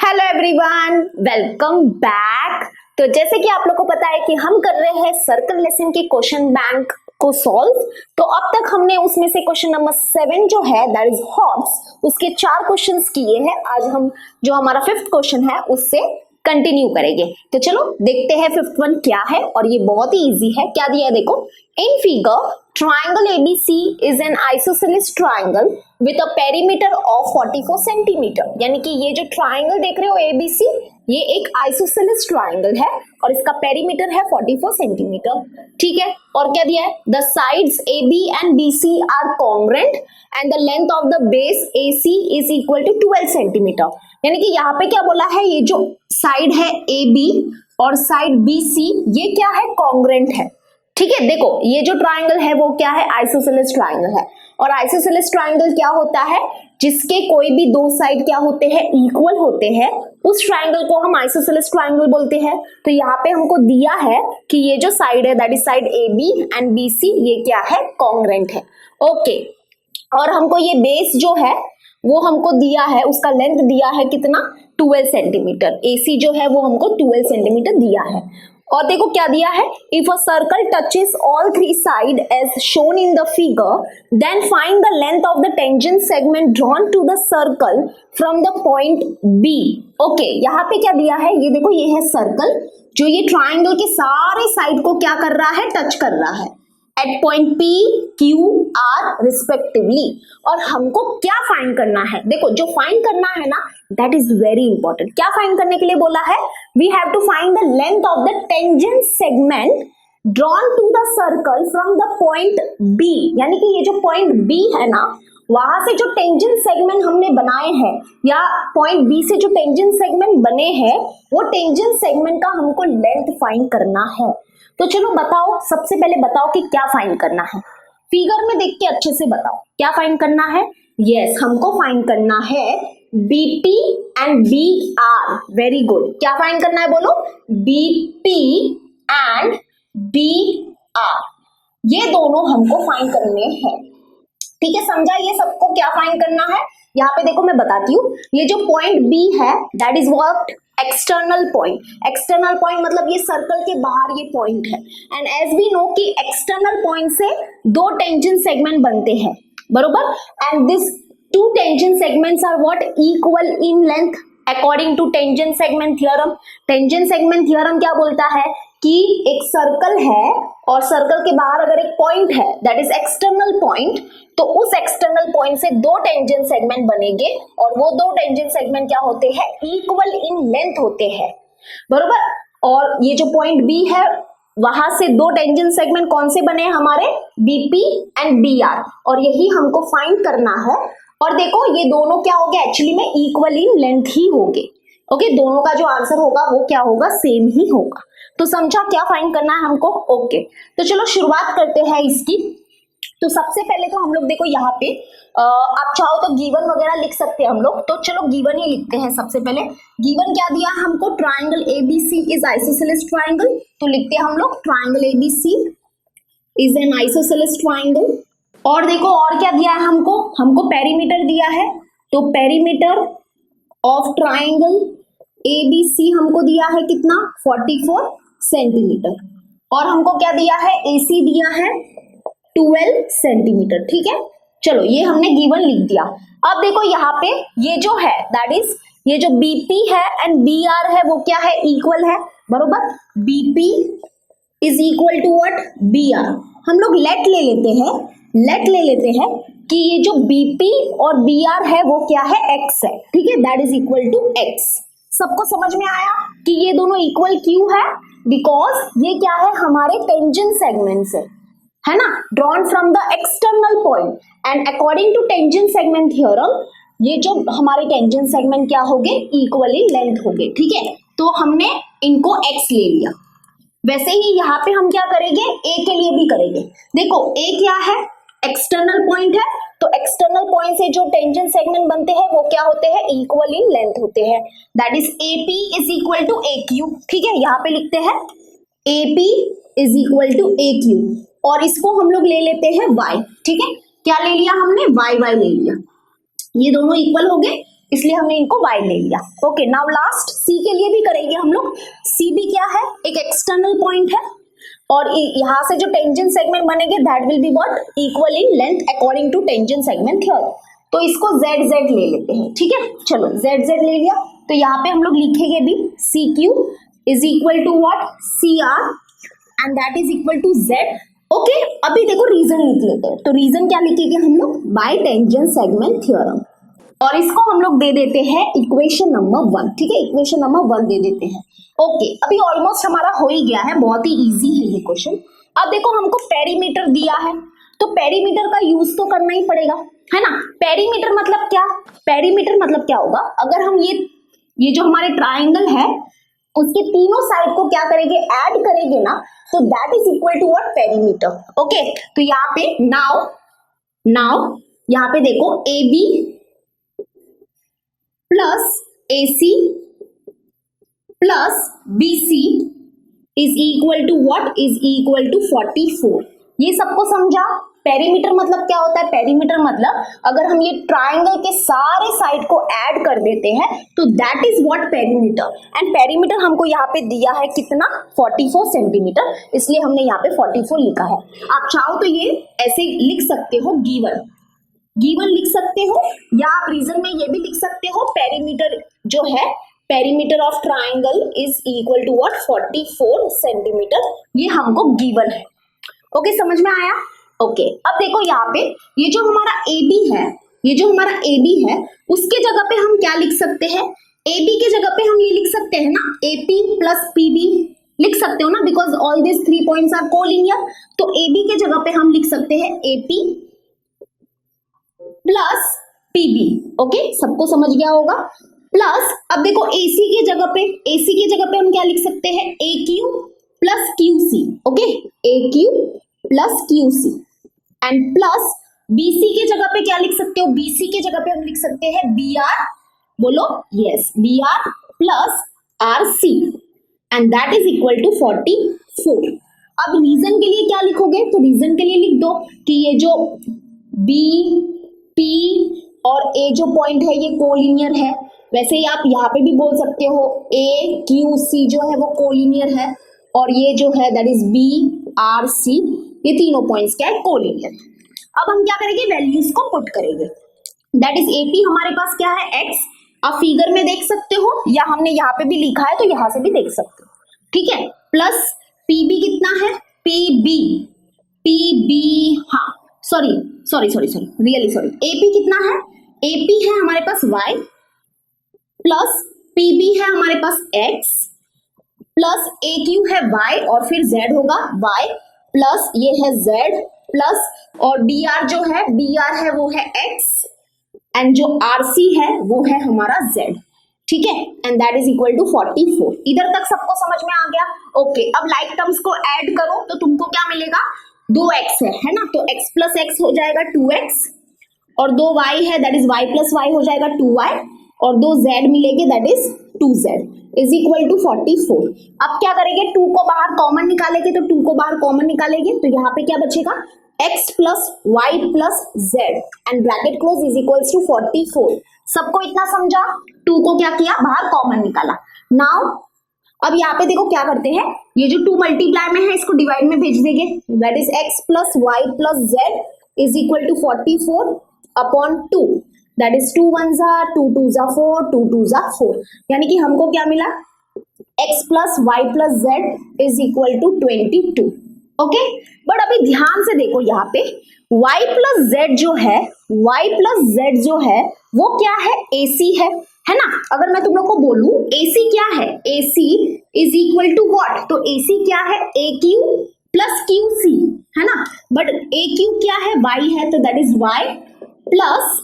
Hello everyone, welcome back. तो जैसे कि आप लोग को पता है कि हम कर रहे हैं सर्कल लेसन के क्वेश्चन बैंक को सॉल्व। तो अब तक हमने उसमें से क्वेश्चन नंबर 7 जो है दैट इज हॉर्स, उसके 4 क्वेश्चंस किए हैं। आज हम जो हमारा 5th क्वेश्चन है उससे कंटिन्यू करेंगे। तो चलो देखते हैं 5th वन क्या है, और ये बहुत ही इजी है। क्या दिया है देखो, in figure triangle ABC is an isosceles triangle with a perimeter of 44 centimeter। यानी कि ये जो ट्राइंगल देख रहे हो ABC, ये एक आइसोसेलेस ट्राइंगल है और इसका पेरीमीटर है 44 सेंटीमीटर। ठीक है, और क्या दिया है, the sides AB and BC are congruent and the length of the base AC is equal to 12 centimetre. यानी कि यहाँ पे क्या बोला है, ये जो साइड है AB और साइड BC ये क्या है, कॉन्ग्रेंट है। ठीक है, देखो ये जो ट्राइंगल है वो क्या है, आइसोसेलेस ट्राइंगल है। और आइसोसेलेस ट्राइंगल क्या होता है, जिसके कोई भी दो साइड क्या होते हैं, इक्वल होते हैं, उस ट्राइंगल को हम आइसोसेलेस ट्राइंगल बोलते हैं। तो यहाँ पे हमको दिया है कि ये जो साइड है that is side AB and BC ये क्या है, कॉन्ग्रेंट है। ओके, और हमको ये बेस जो है वो हमको दिया है, उसका लेंथ दिया है कितना, 12 सेंटीमीटर। AC जो है वो हमको 12 सेंटीमीटर दिया है। और देखो क्या दिया है, if a circle touches all 3 side as shown in the figure then find the length of the tangent segment drawn to the circle from the point B। Okay, यहाँ पे क्या दिया है, ये देखो ये है सर्कल जो ये ट्राइंगल के सारे साइड को क्या कर रहा है, टच कर रहा है at point P, Q, R respectively. और हमको क्या फाइंड करना है, देखो जो फाइंड करना है ना दैट इज वेरी इंपॉर्टेंट। क्या फाइंड करने के लिए बोला है, we have to find the length of the tangent segment drawn to the circle from the point B। यानी कि ये जो पॉइंट B है ना, वहां से जो टेंजेंट सेगमेंट हमने बनाए हैं या पॉइंट B से जो टेंजेंट सेगमेंट बने हैं वो टेंजेंट सेगमेंट का हमको लेंथ फाइंड करना है। तो चलो बताओ, सबसे पहले बताओ कि क्या फाइंड करना है, फिगर में देख के अच्छे से बताओ क्या फाइंड करना है। यस, हमको फाइंड करना है BP and BR। Very good, क्या फाइंड करना है बोलो, BP एंड BR, ये दोनों हमको फाइंड करने हैं। ठीक है, समझा ये सबको क्या फाइंड करना है। यहाँ पे देखो मैं बताती हूँ, ये जो पॉइंट B है that is what, external point. External point मतलब ये सर्कल के बाहर ये पॉइंट है। एंड एज वी नो कि एक्सटर्नल पॉइंट से 2 टेंजेंट सेगमेंट बनते हैं, बरोबर। And this 2 tangent segments are what, equal in length according to tangent segment theorem. Tangent segment theorem क्या बोलता है कि एक सर्कल है और सर्कल के बाहर अगर एक पॉइंट है दैट इज एक्सटर्नल पॉइंट, तो उस एक्सटर्नल पॉइंट से 2 टेंजेंट सेगमेंट बनेंगे और वो 2 टेंजेंट सेगमेंट क्या होते हैं, इक्वल इन लेंथ होते हैं, बरोबर। और ये जो पॉइंट B है वहां से 2 टेंजेंट सेगमेंट कौन से बने हमारे, BP एंड BR, और यही हमको फाइंड करना है। और देखो ये दोनों क्या हो गए, एक्चुअली में इक्वल इन लेंथ ही होंगे। ओके, दोनों का जो आंसर होगा वो क्या होगा, सेम ही होगा। तो समझा क्या फाइंड करना है हमको। ओके, तो चलो शुरुआत करते हैं इसकी। तो सबसे पहले तो हम लोग देखो यहाँ पे आप चाहो तो गिवन वगैरह लिख सकते हैं हम लोग, तो चलो गिवन ही लिखते हैं। सबसे पहले गिवन क्या दिया है हमको, triangle ABC is isosceles triangle. तो लिखते हैं हम लोग triangle ABC is an isosceles triangle. और देखो और क्या दिया है हमको पेरीमीटर दिया है। तो पेरीमीटर ऑफ ट्राइंगल ABC हमको दिया है कितना, 44 सेंटीमीटर। और हमको क्या दिया है, AC दिया है 12 सेंटीमीटर। ठीक है, चलो ये हमने गिवन लिख दिया। अब देखो यहाँ पे ये जो है दैट इज ये जो BP है एंड BR है वो क्या है, इक्वल है, बरोबर। BP is equal to what, BR। हम लोग लेट ले लेते हैं कि ये जो BP और BR है वो क्या है, X है। ठीक है, that is equal to X। सबको समझ में आया कि ये दोनों इक्वल क्यों है, बिकॉज ये क्या है, हमारे टेंजेंट सेगमेंट है ना, drawn from the external point. And according to tangent segment theorem ये जो हमारे टेंजेंट सेगमेंट क्या हो गए, इक्वली लेंथ हो गए। ठीक है, तो हमने इनको X ले लिया। वैसे ही यहाँ पे हम क्या करेंगे, A के लिए भी करेंगे। देखो A क्या है, एक्सटर्नल पॉइंट है, तो एक्सटर्नल पॉइंट से जो टेंजेंट सेगमेंट बनते हैं वो क्या होते हैं, इक्वल इन लेंथ होते हैं। That is AP is equal to AQ। ठीक है, यहाँ पे लिखते हैं AP is equal to AQ, और इसको हम लोग ले लेते हैं Y। ठीक है, क्या ले लिया हमने, Y ले लिया। ये दोनों इक्वल हो गए, इसलिए हमने इनको y ले लिया। ओके, नाउ लास्ट c के लिए भी करेंगे हम लोग। c भी क्या है, एक एक्सटर्नल पॉइंट है और यहाँ से जो टेंजेंट सेगमेंट बनेंगे that will be what, equal in length according to tangent segment theorem. तो इसको z ले लेते हैं, ठीक है। चलो z ले लिया, तो यहाँ पे हम लोग लिखेंगे भी CQ is equal to what, CR and that is equal to z। Okay, अभी देखो रीजन लिख लेते हैं। तो रीजन क्या लिखेंगे हम लोग, बाय टेंजेंट सेगमेंट थ्योरम, और इसको हम लोग दे देते हैं इक्वेशन नंबर 1, ठीक है। इक्वेशन नंबर 1 दे देते हैं। ओके, अभी ऑलमोस्ट हमारा हो ही गया है, बहुत ही इजी है ये क्वेश्चन। अब देखो हमको पेरीमीटर दिया है, तो पेरीमीटर का यूज तो करना ही पड़ेगा, है ना। पेरीमीटर मतलब क्या, पेरीमीटर मतलब क्या होगा, अगर हम ये जो हमारे ट्राइंगल है उसके तीनों साइड को क्या करेंगे, ऐड करेंगे ना, तो that is equal to what, perimeter. Okay, तो यहाँ पे नाउ यहाँ पे देखो AB plus AC plus BC is equal to what, is equal to 44। ये सबको समझा। पेरीमीटर मतलब क्या होता है, पेरीमीटर मतलब अगर हम ये ट्राइंगल के सारे साइड को ऐड कर देते हैं तो that is what, perimeter. And perimeter हमको यहाँ पे दिया है कितना, 44 सेंटीमीटर, इसलिए हमने यहाँ पे 44 लिखा है। आप चाहो तो ये ऐसे लिख सकते हो, गिवन लिख सकते हो, या आप रीजन में ये भी लिख सकते हो, पेरीमीटर जो है, perimeter of triangle is equal to what, 44 centimetre, ये हमको गिवन है। ओके, समझ में आया। ओके, अब देखो यहाँ पे ये जो हमारा AB है, ये जो हमारा AB है उसके जगह पे हम क्या लिख सकते हैं, AB के जगह पे हम ये लिख सकते हैं ना, AP प्लस PB लिख सकते हो ना, because all this 3 points are collinear. तो AB के जगह पे हम लिख सकते हैं AP प्लस PB। ओके, सबको समझ गया होगा। प्लस अब देखो AC के जगह पे हम क्या लिख सकते हैं, AQ plus QC। Okay, AQ plus QC and plus BC के जगह पे क्या लिख सकते हो, BC के जगह पे हम लिख सकते हैं BR, बोलो yes, BR plus RC and that is equal to 44। अब रीजन के लिए क्या लिखोगे, तो रीजन के लिए लिख दो कि ये जो B, P और A जो पॉइंट है ये कोलिनियर है। वैसे ही आप यहाँ पे भी बोल सकते हो A, Q, C जो है वो कोलिनियर है, और ये जो है that is B, R, C, ये तीनों पॉइंट्स क्या है, कोलिनियर। अब हम क्या करेंगे, वैल्यूज को पुट करेंगे। दैट इज AP हमारे पास क्या है, X। आप फिगर में देख सकते हो या हमने यहाँ पे भी लिखा है तो यहाँ से भी देख सकते हो, ठीक है। प्लस PB कितना है, PB, हाँ सॉरी रियली सॉरी, AP कितना है, AP है हमारे पास Y प्लस PB है हमारे पास X प्लस AQ है Y और फिर Z होगा Y प्लस ये है Z प्लस और BR जो है, BR है वो है X एंड जो RC है वो है हमारा Z, ठीक है। And that is equal to 44। इधर तक सबको समझ में आ गया। ओके, अब लाइक टर्म्स को ऐड करो तो तुमको क्या मिलेगा, 2x है ना, तो x प्लस x हो जाएगा 2x और 2y है that is y plus y हो जाएगा 2y और 2z मिलेंगे that is 2z is equal to 44। अब क्या करेंगे, 2 को बाहर कॉमन निकालेंगे, तो 2 को बाहर कॉमन निकालेंगे तो यहाँ पे क्या बचेगा, x plus y plus z and bracket close is equals to 44। सबको इतना समझा, 2 को क्या किया, बाहर कॉमन निकाला। नाउ अब यहाँ पे देखो क्या करते हैं, ये जो 2 मल्टीप्लाई में है इसको डिवाइड में भेज देंगे, that is x plus y plus z is equal to 44 upon 2, that is 2 1s are 2 2s are 4 2 2s are 4, यानी कि हमको क्या मिला, x plus y plus z is equal to 22। Okay, but अभी ध्यान से देखो यहाँ पे y प्लस z जो है, y प्लस z जो है वो क्या है, AC है ना। अगर मैं तुम लोग को बोलूं AC क्या है, AC is equal to what, तो AC क्या है, AQ प्लस QC है ना, बट AQ क्या है, y है, तो that is y plus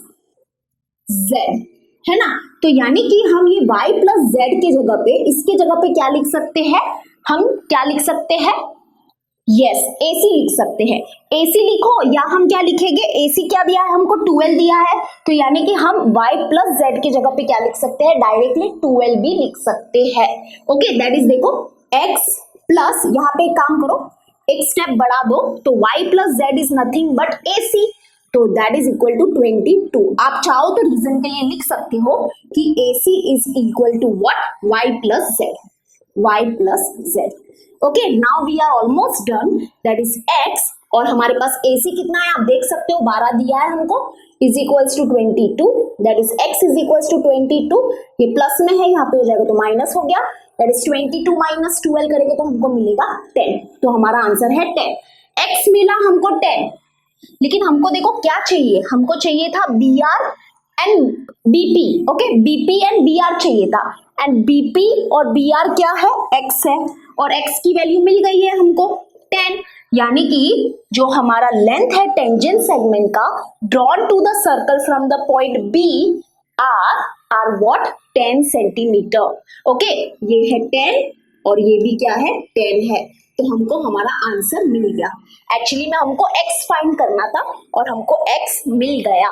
z है ना। तो यानी कि हम ये y प्लस z के जगह पे, इसके जगह पे क्या लिख सकते हैं, हम क्या लिख सकते हैं, यस AC लिख सकते हैं। AC लिखो या हम क्या लिखेंगे, AC क्या दिया है हमको, 12 दिया है, तो यानी कि हम y प्लस z के जगह पे क्या लिख सकते हैं, डायरेक्टली 12 भी लिख सकते हैं। ओके, दैट इज देखो x प्लस, यहाँ पे एक काम करो, एक स्टेप बढ़ा दो, तो y plus z is nothing but AC तो दैट इज इक्वल टू 22। आप चाहो तो रीजन के लिए लिख सकते हो कि AC is equal to what, y plus z, y plus z. Okay, now we are almost done, that is x, और हमारे पास AC कितना है आप देख सकते हो, 12 दिया है हमको, is equals to 22, that is x is equals to 22, ये प्लस में है, यहाँ पे हो जाएगा तो माइनस हो गया, दैट इज 22 माइनस 12 करेंगे तो हमको मिलेगा 10, तो हमारा आंसर है 10। x मिला हमको 10, लेकिन हमको देखो क्या चाहिए, हमको चाहिए था BR and BP, okay, BP and BR चाहिए था, एंड BP और BR क्या है, x है, और x की वैल्यू मिल गई है हमको 10, यानी कि जो हमारा लेंथ है टेंजेंट सेगमेंट का drawn to the circle from the point B are what, 10 centimetre. Okay, ये है 10 और ये भी क्या है, 10 है, तो हमको हमारा आंसर मिल गया। एक्चुअली में हमको x फाइंड करना था और हमको x मिल गया,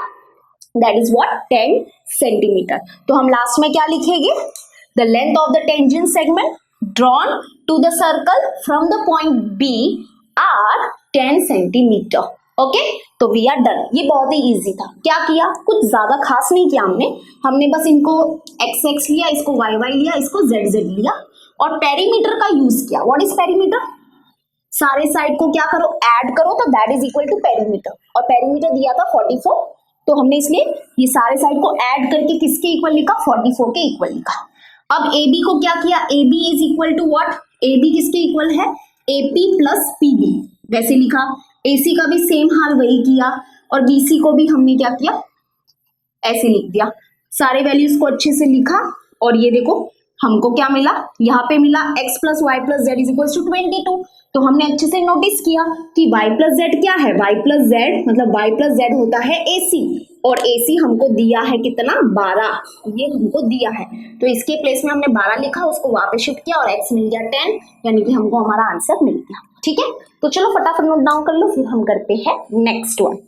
दैट इज व्हाट, 10 सेंटीमीटर। तो हम लास्ट में क्या लिखेंगे, the length of the tangent segment drawn to the circle from the point B are 10 centimetre. Okay, तो वी आर डन। ये बहुत ही इजी था। क्या किया, कुछ ज्यादा खास नहीं किया हमने बस इनको x x लिया, इसको y y लिया, इसको z z लिया और पेरीमीटर का यूज किया। व्हाट इज पेरीमीटर, सारे साइड को क्या करो, ऐड करो, तो that is equal to perimeter, और पेरीमीटर दिया था 44, तो हमने इसलिए ये सारे साइड को ऐड करके किसके इक्वल लिखा, 44 के इक्वल लिखा। अब AB को क्या किया, AB is equal to what, AB किसके इक्वल है, AP प्लस PB, वैसे लिखा। AC का भी सेम हाल वही किया, और BC को भी हमने क्या किया, ऐसे लिख दिया, सारे वैल्यूज को अच्छे से लिखा, और ये देखो हमको क्या मिला, यहाँ पे मिला x plus y plus z is equal to 22, तो हमने अच्छे से नोटिस किया कि y प्लस जेड क्या है, y प्लस जेड मतलब y प्लस जेड होता है AC, और AC हमको दिया है कितना, 12, ये हमको दिया है, तो इसके प्लेस में हमने 12 लिखा, उसको वहां पे शिफ्ट किया और x मिल गया 10, यानी कि हमको हमारा आंसर मिल गया। ठीक है, तो चलो फटाफट नोट डाउन कर लो, फिर हम करते हैं नेक्स्ट वन।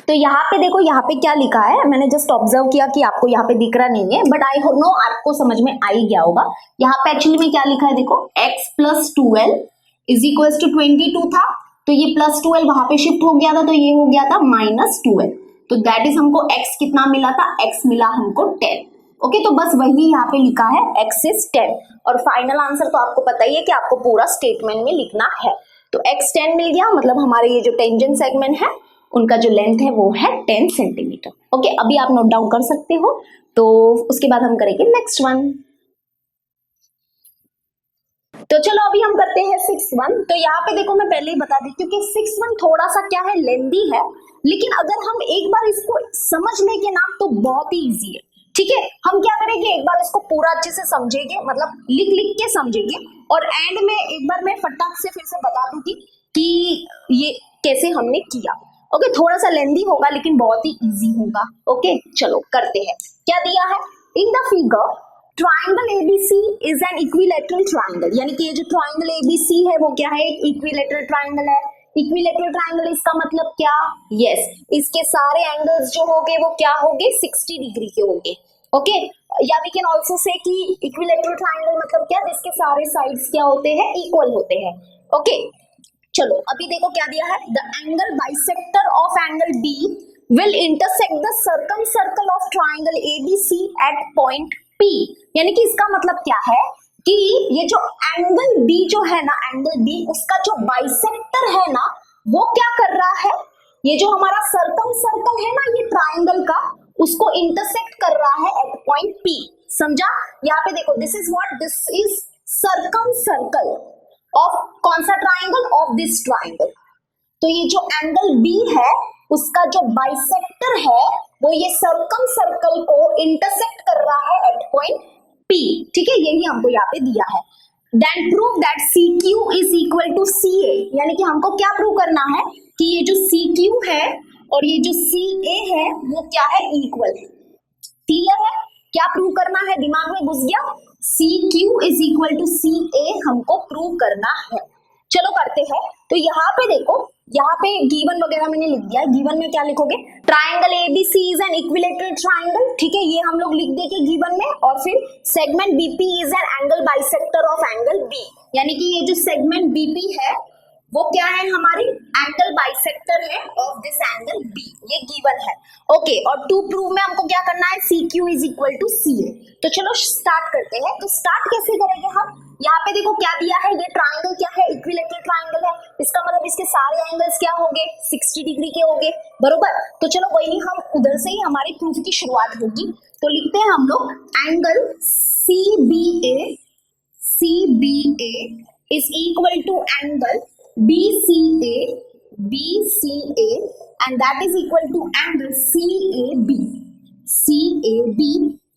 तो यहाँ पे देखो, यहाँ पे क्या लिखा है, मैंने जस्ट ऑब्जर्व किया कि आपको यहाँ पे दिख रहा नहीं है, बट आई नो आपको समझ में आ ही गया होगा। यहाँ पे एक्चुअली में क्या लिखा है, देखो x plus 12 is equal to 22 था, तो ये प्लस 12 वहां पे शिफ्ट हो गया था, तो ये हो गया था माइनस 12, तो दैट इज हमको x कितना मिला था, x मिला हमको 10। ओके, तो बस वही यहाँ पे लिखा है, x इज 10, और फाइनल आंसर तो आपको पता ही है कि आपको पूरा स्टेटमेंट में लिखना है। तो x 10 मिल गया, मतलब हमारे ये जो टेंजेंट सेगमेंट है उनका जो लेंथ है वो है 10 सेंटीमीटर। ओके, अभी आप नोट डाउन कर सकते हो, तो उसके बाद हम करेंगे नेक्स्ट वन। तो चलो अभी हम करते हैं 6-1। तो यहाँ पे देखो मैं पहले ही बता दी, क्योंकि 6-1 थोड़ा सा क्या है, लेंदी है, लेकिन अगर हम एक बार इसको समझ लेंगे ना तो बहुत ही इजी है। ठीक है, हम क्या करेंगे, एक बार इसको पूरा अच्छे से समझेंगे, मतलब लिख लिख के समझेंगे, और एंड में एक बार मैं फटाक से फिर से बता दूंगी कि ये कैसे हमने किया। ओके, थोड़ा सा लेंदी होगा लेकिन बहुत ही इजी होगा। ओके, चलो करते हैं। क्या दिया है, इन the figure triangle ABC is an equilateral triangle, यानी कि ये जो ट्राइंगल ABC है वो क्या है, इक्विलेटरल ट्राइंगल है। इक्विलेटरल ट्राइंगल इसका मतलब क्या, यस, इसके सारे एंगल्स जो होंगे वो क्या होंगे, 60 डिग्री के होंगे। ओके, या वी कैन आल्सो से कि इक्विलेटरल ट्राइंगल मतलब क्या, जिसके सारे साइड्स क्या होते हैं, इक्वल होते हैं। ओके, चलो अभी देखो क्या दिया है, the angle bisector of angle B will intersect the circle of triangle ABC at point P, यानी कि इसका मतलब क्या है कि ये जो एंगल B जो है ना, एंगल B उसका जो बाइसेक्टर है ना, वो क्या कर रहा है, ये जो हमारा सर्कल है ना, ये ट्राइंगल का, उसको इंटरसेक्ट कर रहा है एट पॉइंट P। समझा, यहाँ पे देखो, this is what, this is circle of कौन सा ट्राइंगल, ऑफ दिस ट्राइंगल। तो ये जो एंगल B है उसका जो बाइसेक्टर है वो ये सर्कल को इंटरसेक्ट कर रहा है एट पॉइंट P। ठीक है, यही हमको यहाँ पे दिया है। Then prove that CQ is equal to CA, यानी कि हमको क्या प्रूव करना है कि ये जो CQ है और ये जो CA है वो क्या है, इक्वल है। क्लियर है, क्या प्रूव करना है, दिमाग में घुस गया, CQ is equal to CA हमको प्रूव करना है। चलो करते हैं। तो यहाँ पे देखो, यहाँ पे गिवन वगैरह मैंने लिख दिया है। गिवन में क्या लिखोगे, triangle ABC is an equilateral triangle. ठीक है, ये हम लोग लिख देंगे गिवन में, और फिर segment BP is an angle bisector of angle B, यानी कि ये जो सेगमेंट BP है वो क्या है हमारी एंगल बाइसेक्टर है ऑफ दिस एंगल बी, ये गिवन है। ओके, और टू प्रूव में हमको क्या करना है, C Q is equal to C A. तो चलो स्टार्ट करते हैं। तो स्टार्ट कैसे करेंगे हम, यहाँ पे देखो क्या दिया है, ये ट्राइंगल क्या है, इक्विलैटरल ट्राइंगल है, इसका मतलब इसके सारे एंगल्स क्या होंगे, 60 डिग्री के होंगे, बरोबर। तो चलो वही हम उधर से ही हमारी प्रूफ की शुरुआत होगी। तो लिखते हैं हम लोग angle C B A is equal to angle BCA and that is equal to angle CAB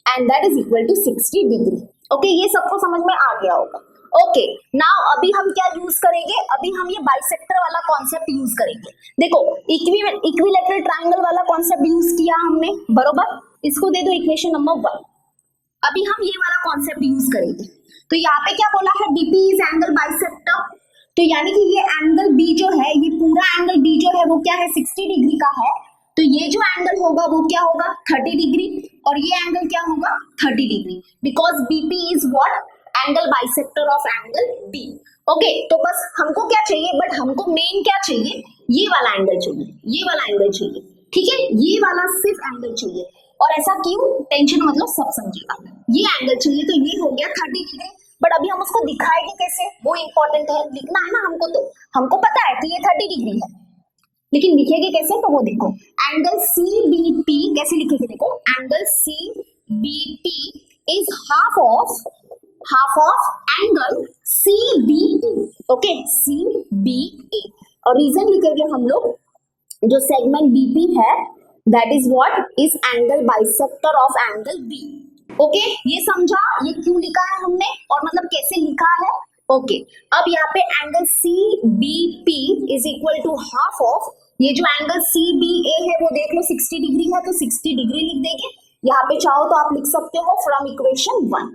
and that is equal to 60 degree। Okay, ये सबको समझ में आ गया होगा। ओके, नाउ अभी हम क्या यूज करेंगे, अभी हम ये बाइसेक्टर वाला कॉन्सेप्ट यूज करेंगे। देखो इक्विलैटरल ट्राइंगल वाला कॉन्सेप्ट यूज किया हमने, बरोबर। इसको दे दो इक्वेशन नंबर 1। अभी हम ये वाला कॉन्सेप्ट यूज करेंगे। तो यहाँ पे क्या बोला है, DP इज एंगल बाइसेक्टर। तो यानी कि ये एंगल B जो है, ये पूरा एंगल B जो है वो क्या है, 60 डिग्री का है। तो ये जो एंगल होगा वो क्या होगा, 30 डिग्री, और ये एंगल क्या होगा, 30 degree, because BP is what, angle bisector of angle B। Okay, तो बस हमको क्या चाहिए, बट हमको मेन क्या चाहिए, ये वाला एंगल चाहिए, ये वाला एंगल चाहिए, ठीक है, ये वाला सिर्फ एंगल चाहिए। और ऐसा क्यों, टेंशन मतलब सब समझेगा, ये एंगल चाहिए। तो ये हो गया 30 डिग्री, बट अभी हम उसको दिखाएंगे कैसे, वो इंपॉर्टेंट है, लिखना है ना हमको। तो हमको पता है कि ये 30 डिग्री है, लेकिन लिखेंगे कैसे, तो वो देखो एंगल CBP कैसे लिखेंगे, देखो angle CBP is half of angle CBA। Okay, CBA, और रीजन लिखेंगे हम लोग, जो सेगमेंट BP है that is what, is angle bisector of angle B। Okay, ये समझा, ये क्यों लिखा है हमने, और मतलब कैसे लिखा है। ओके, अब यहाँ पे angle CBP is equal to half of, ये जो एंगल CBA है वो देख लो 60 डिग्री है, तो 60 डिग्री लिख देंगे। यहाँ पे चाहो तो आप लिख सकते हो फ्रॉम इक्वेशन 1।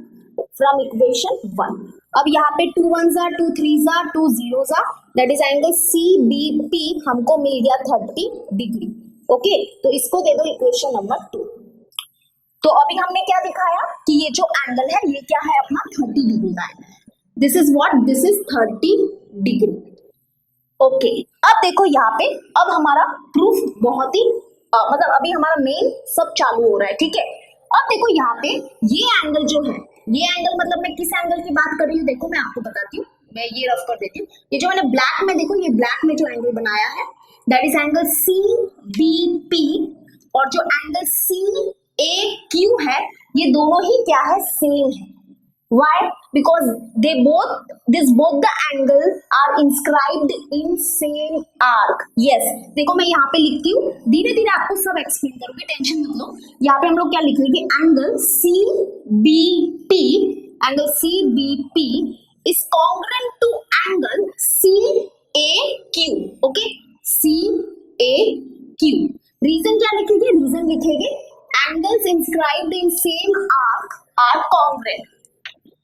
अब यहाँ पे 2 1s are 2 3s are 2 0s are, that is angle CBP हमको मिल गया 30 डिग्री। ओके, तो इसको दे दो इक्वेशन नंबर 2। तो अभी हमने क्या दिखाया कि ये जो एंगल है ये क्या है अपना, 30 डिग्री का है। This is what, this is 30 degree. Okay, अब देखो यहाँ पे, अब हमारा प्रूफ बहुत ही मतलब अभी हमारा मेन सब चालू हो रहा है, ठीक है। अब देखो यहाँ पे ये एंगल जो है, ये एंगल मतलब मैं किस एंगल की बात कर रही हूँ, देखो मैं आपको बताती हूँ, मैं ये रफ कर देती हूँ। ये जो मैंने ब्लैक में, देखो ये ब्लैक में जो एंगल बनाया है दैट इज एंगल CBP, और जो एंगल CAQ है ये दोनों ही क्या है, सेम है। Why? Because both the angle are inscribed in same arc. Yes, देखो मैं यहाँ पे लिखती हूँ, धीरे धीरे आपको सब एक्सप्लेन करूंगी, टेंशन मत लो। यहाँ पे हम लोग क्या लिख लेंगे, angle CBP is congruent to angle CAQ. Okay, CAQ. Reason क्या लिखेंगे, रीजन लिखेंगे angles inscribed in same arc are congruent.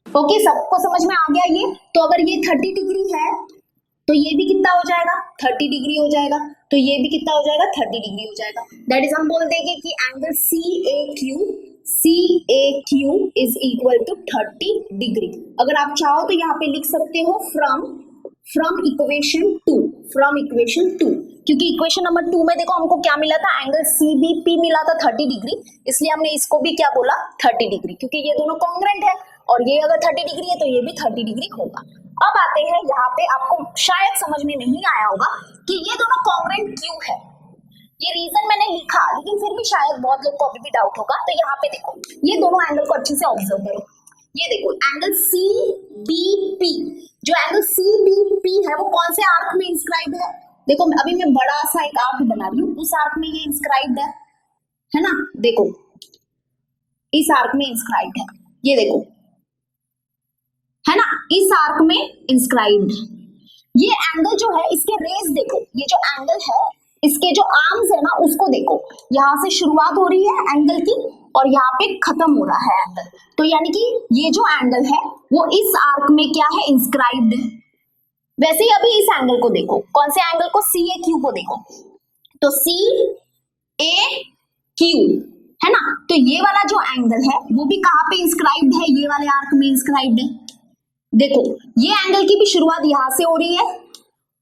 Okay, सबको समझ में आ गया ये। तो अगर ये 30 डिग्री है तो ये भी कितना हो जाएगा, 30 डिग्री हो जाएगा, तो ये भी कितना हो जाएगा, 30 डिग्री हो जाएगा। दैट इज हम बोल देंगे कि angle CAQ is equal to 30 degree. अगर आप चाहो तो यहाँ पे लिख सकते हो फ्रॉम इक्वेशन 2, क्योंकि इक्वेशन नंबर 2 में देखो हमको क्या मिला था, एंगल CBP मिला था 30 डिग्री, इसलिए हमने इसको भी क्या बोला, 30 डिग्री, क्योंकि ये दोनों कॉन्ग्रुएंट है, और ये अगर 30 डिग्री है तो ये भी 30 डिग्री होगा। अब आते हैं यहाँ पे, आपको शायद समझ में नहीं आया होगा कि ये दोनों कॉन्ग्रुएंट क्यों है। ये रीजन मैंने लिखा, लेकिन फिर भी शायद बहुत लोग को अभी भी डाउट होगा। तो यहाँ पे देखो, ये दोनों एंगल को अच्छे से ऑब्जर्व करो। ये देखो एंगल CBP, जो एंगल CBP है वो कौन से आर्क में इंस्क्राइब है, देखो अभी मैं बड़ा सा एक आर्क बना रही हूँ, उस आर्क में ये इंस्क्राइब्ड है ना, देखो इस आर्क में इंस्क्राइब्ड है, ये देखो है ना, इस आर्क में इंस्क्राइब्ड। ये एंगल जो है इसके रेज देखो, ये जो एंगल है इसके जो आर्म्स है ना उसको देखो, यहाँ से शुरुआत हो रही है एंगल की और यहाँ पे खत्म हो रहा है एंगल। तो यानी कि ये जो एंगल है वो इस आर्क में क्या है, इंस्क्राइब्ड है। वैसे ही अभी इस एंगल को देखो, कौन से एंगल को, CAQ को देखो, तो CAQ है ना, तो ये वाला जो एंगल है वो भी कहाँ पे इंस्क्राइब्ड है, ये वाले आर्क में इंस्क्राइब्ड है। देखो ये एंगल की भी शुरुआत यहां से हो रही है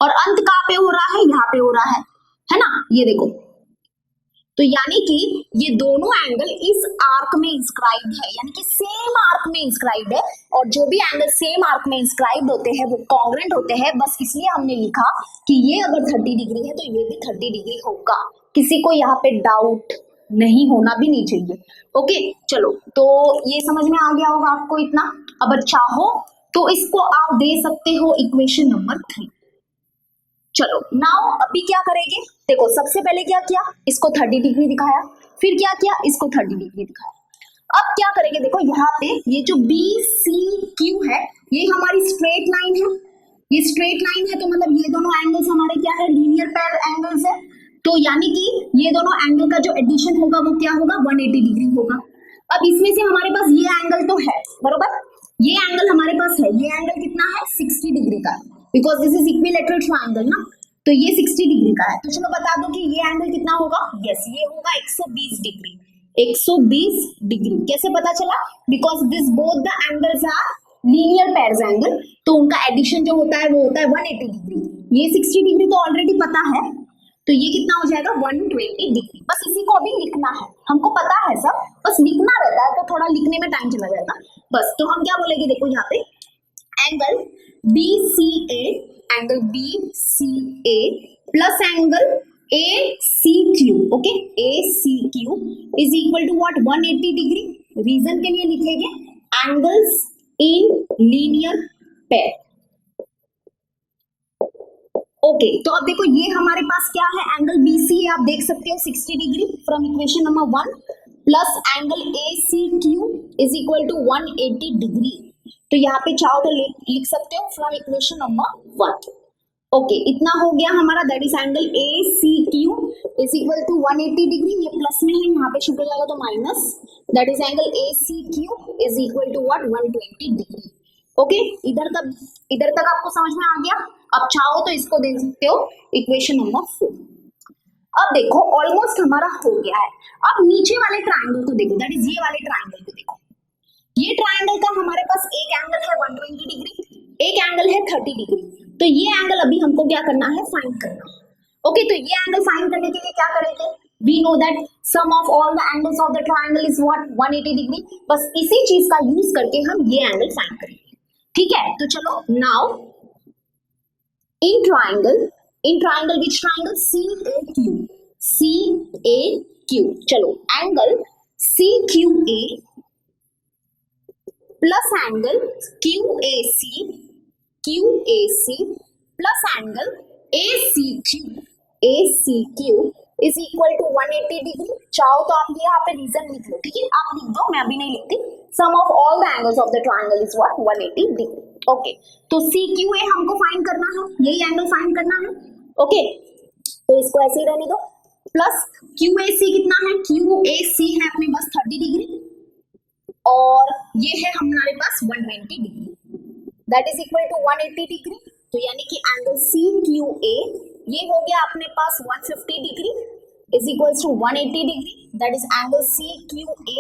और अंत कहाँ पे हो रहा है, यहाँ पे हो रहा है ना, ये देखो। तो यानी कि ये दोनों एंगल इस आर्क में इंस्क्राइब्ड है, यानी कि सेम आर्क में इंस्क्राइब्ड है, और जो भी एंगल सेम आर्क में इंस्क्राइब्ड होते हैं वो कॉन्ग्रुएंट होते हैं। बस इसलिए हमने लिखा कि ये अगर 30 डिग्री है तो ये भी 30 डिग्री होगा। किसी को यहाँ पे डाउट नहीं होना भी नहीं चाहिए। ओके चलो, तो ये समझ में आ गया होगा आपको इतना। अब चाहो तो इसको आप दे सकते हो इक्वेशन नंबर 3। चलो नाउ अभी क्या करेंगे, देखो सबसे पहले क्या किया, इसको 30 डिग्री दिखाया, फिर क्या किया, इसको 30 डिग्री दिखाया। अब क्या करेंगे, देखो यहाँ पे ये जो बी सी क्यू है ये हमारी स्ट्रेट लाइन है, ये स्ट्रेट लाइन है, तो मतलब ये दोनों एंगल्स हमारे क्या है, लीनियर पेयर एंगल्स है। तो यानी कि ये दोनों एंगल का जो एडिशन होगा वो क्या होगा, 180 डिग्री होगा। अब इसमें से हमारे पास ये एंगल तो है बरोबर, ये एंगल हमारे पास है, ये एंगल कितना है, 60 डिग्री का, because this is equilateral triangle ना, तो ये 60 डिग्री का है। तो चलो बता दो कि ये एंगल कितना होगा, यस ये होगा 120 डिग्री। 120 डिग्री कैसे पता चला, because this both the angles are linear pairs angle, तो उनका एडिशन जो होता है वो होता है 180 डिग्री। ये 60 डिग्री तो ऑलरेडी पता है, तो ये कितना हो जाएगा 120 डिग्री। बस इसी को अभी लिखना है, हमको पता है सब, बस लिखना रहता है तो थोड़ा लिखने में टाइम चला जाएगा बस। तो हम क्या बोलेंगे, देखो यहाँ पे angle BCA, angle BCA plus angle ACQ, okay ACQ is equal to what, 180 degree. Reason के लिए लिखेंगे angles in linear pair. Okay तो अब देखो ये हमारे पास क्या है, एंगल BCA आप देख सकते हो 60 degree from equation number 1, plus angle ACQ is equal to 180 degree. तो यहाँ पे चाहो तो लिख सकते हो फ्रॉम इक्वेशन नंबर 1। ओके इतना हो गया हमारा, that is angle ACQ is equal to 180 degree. ये प्लस में है, यहाँ पे शिफ्ट हो जाएगा तो minus, that is angle ACQ is equal to what, 120 degree. Okay इधर तक आपको समझ में आ गया। अब चाहो तो इसको दे सकते हो इक्वेशन नंबर 4। अब देखो ऑलमोस्ट हमारा हो गया है। अब नीचे वाले ट्रायंगल को देखो, दैट इज ये वाले ट्रायंगल को देखो। ये ट्रायंगल का हमारे पास एक एंगल है 120 डिग्री, एक एंगल है 30 डिग्री। तो ये एंगल अभी हमको क्या करना है, फाइंड करना। ओके तो ये एंगल फाइंड करने के लिए क्या करेंगे, we know that sum of all the angles of the triangle is what, 180 degree. बस इसी चीज का यूज करके हम ये एंगल फाइंड करेंगे, ठीक है। तो चलो now in triangle which triangle, CAQ, चलो angle CQA plus angle QAC plus angle ACQ is equal to 180 degree. चाहो तो आप ये यहाँ पे रीजन लिख लो, ठीक है, आप लिख दो, मैं अभी नहीं लिखती। Sum of all the angles of the triangle is what, 180 degree. Okay तो CQA हमको फाइंड करना है, यही एंगल फाइंड करना है। ओके तो इसको ऐसे ही रहने दो, प्लस QAC कितना है, QAC है अपने पास 30 डिग्री, और ये है हमारे पास 120 degree, that is equal to 180 degree. तो यानी कि एंगल CQA ये हो गया अपने पास 150 degree is equal to 180 degree, that is angle CQA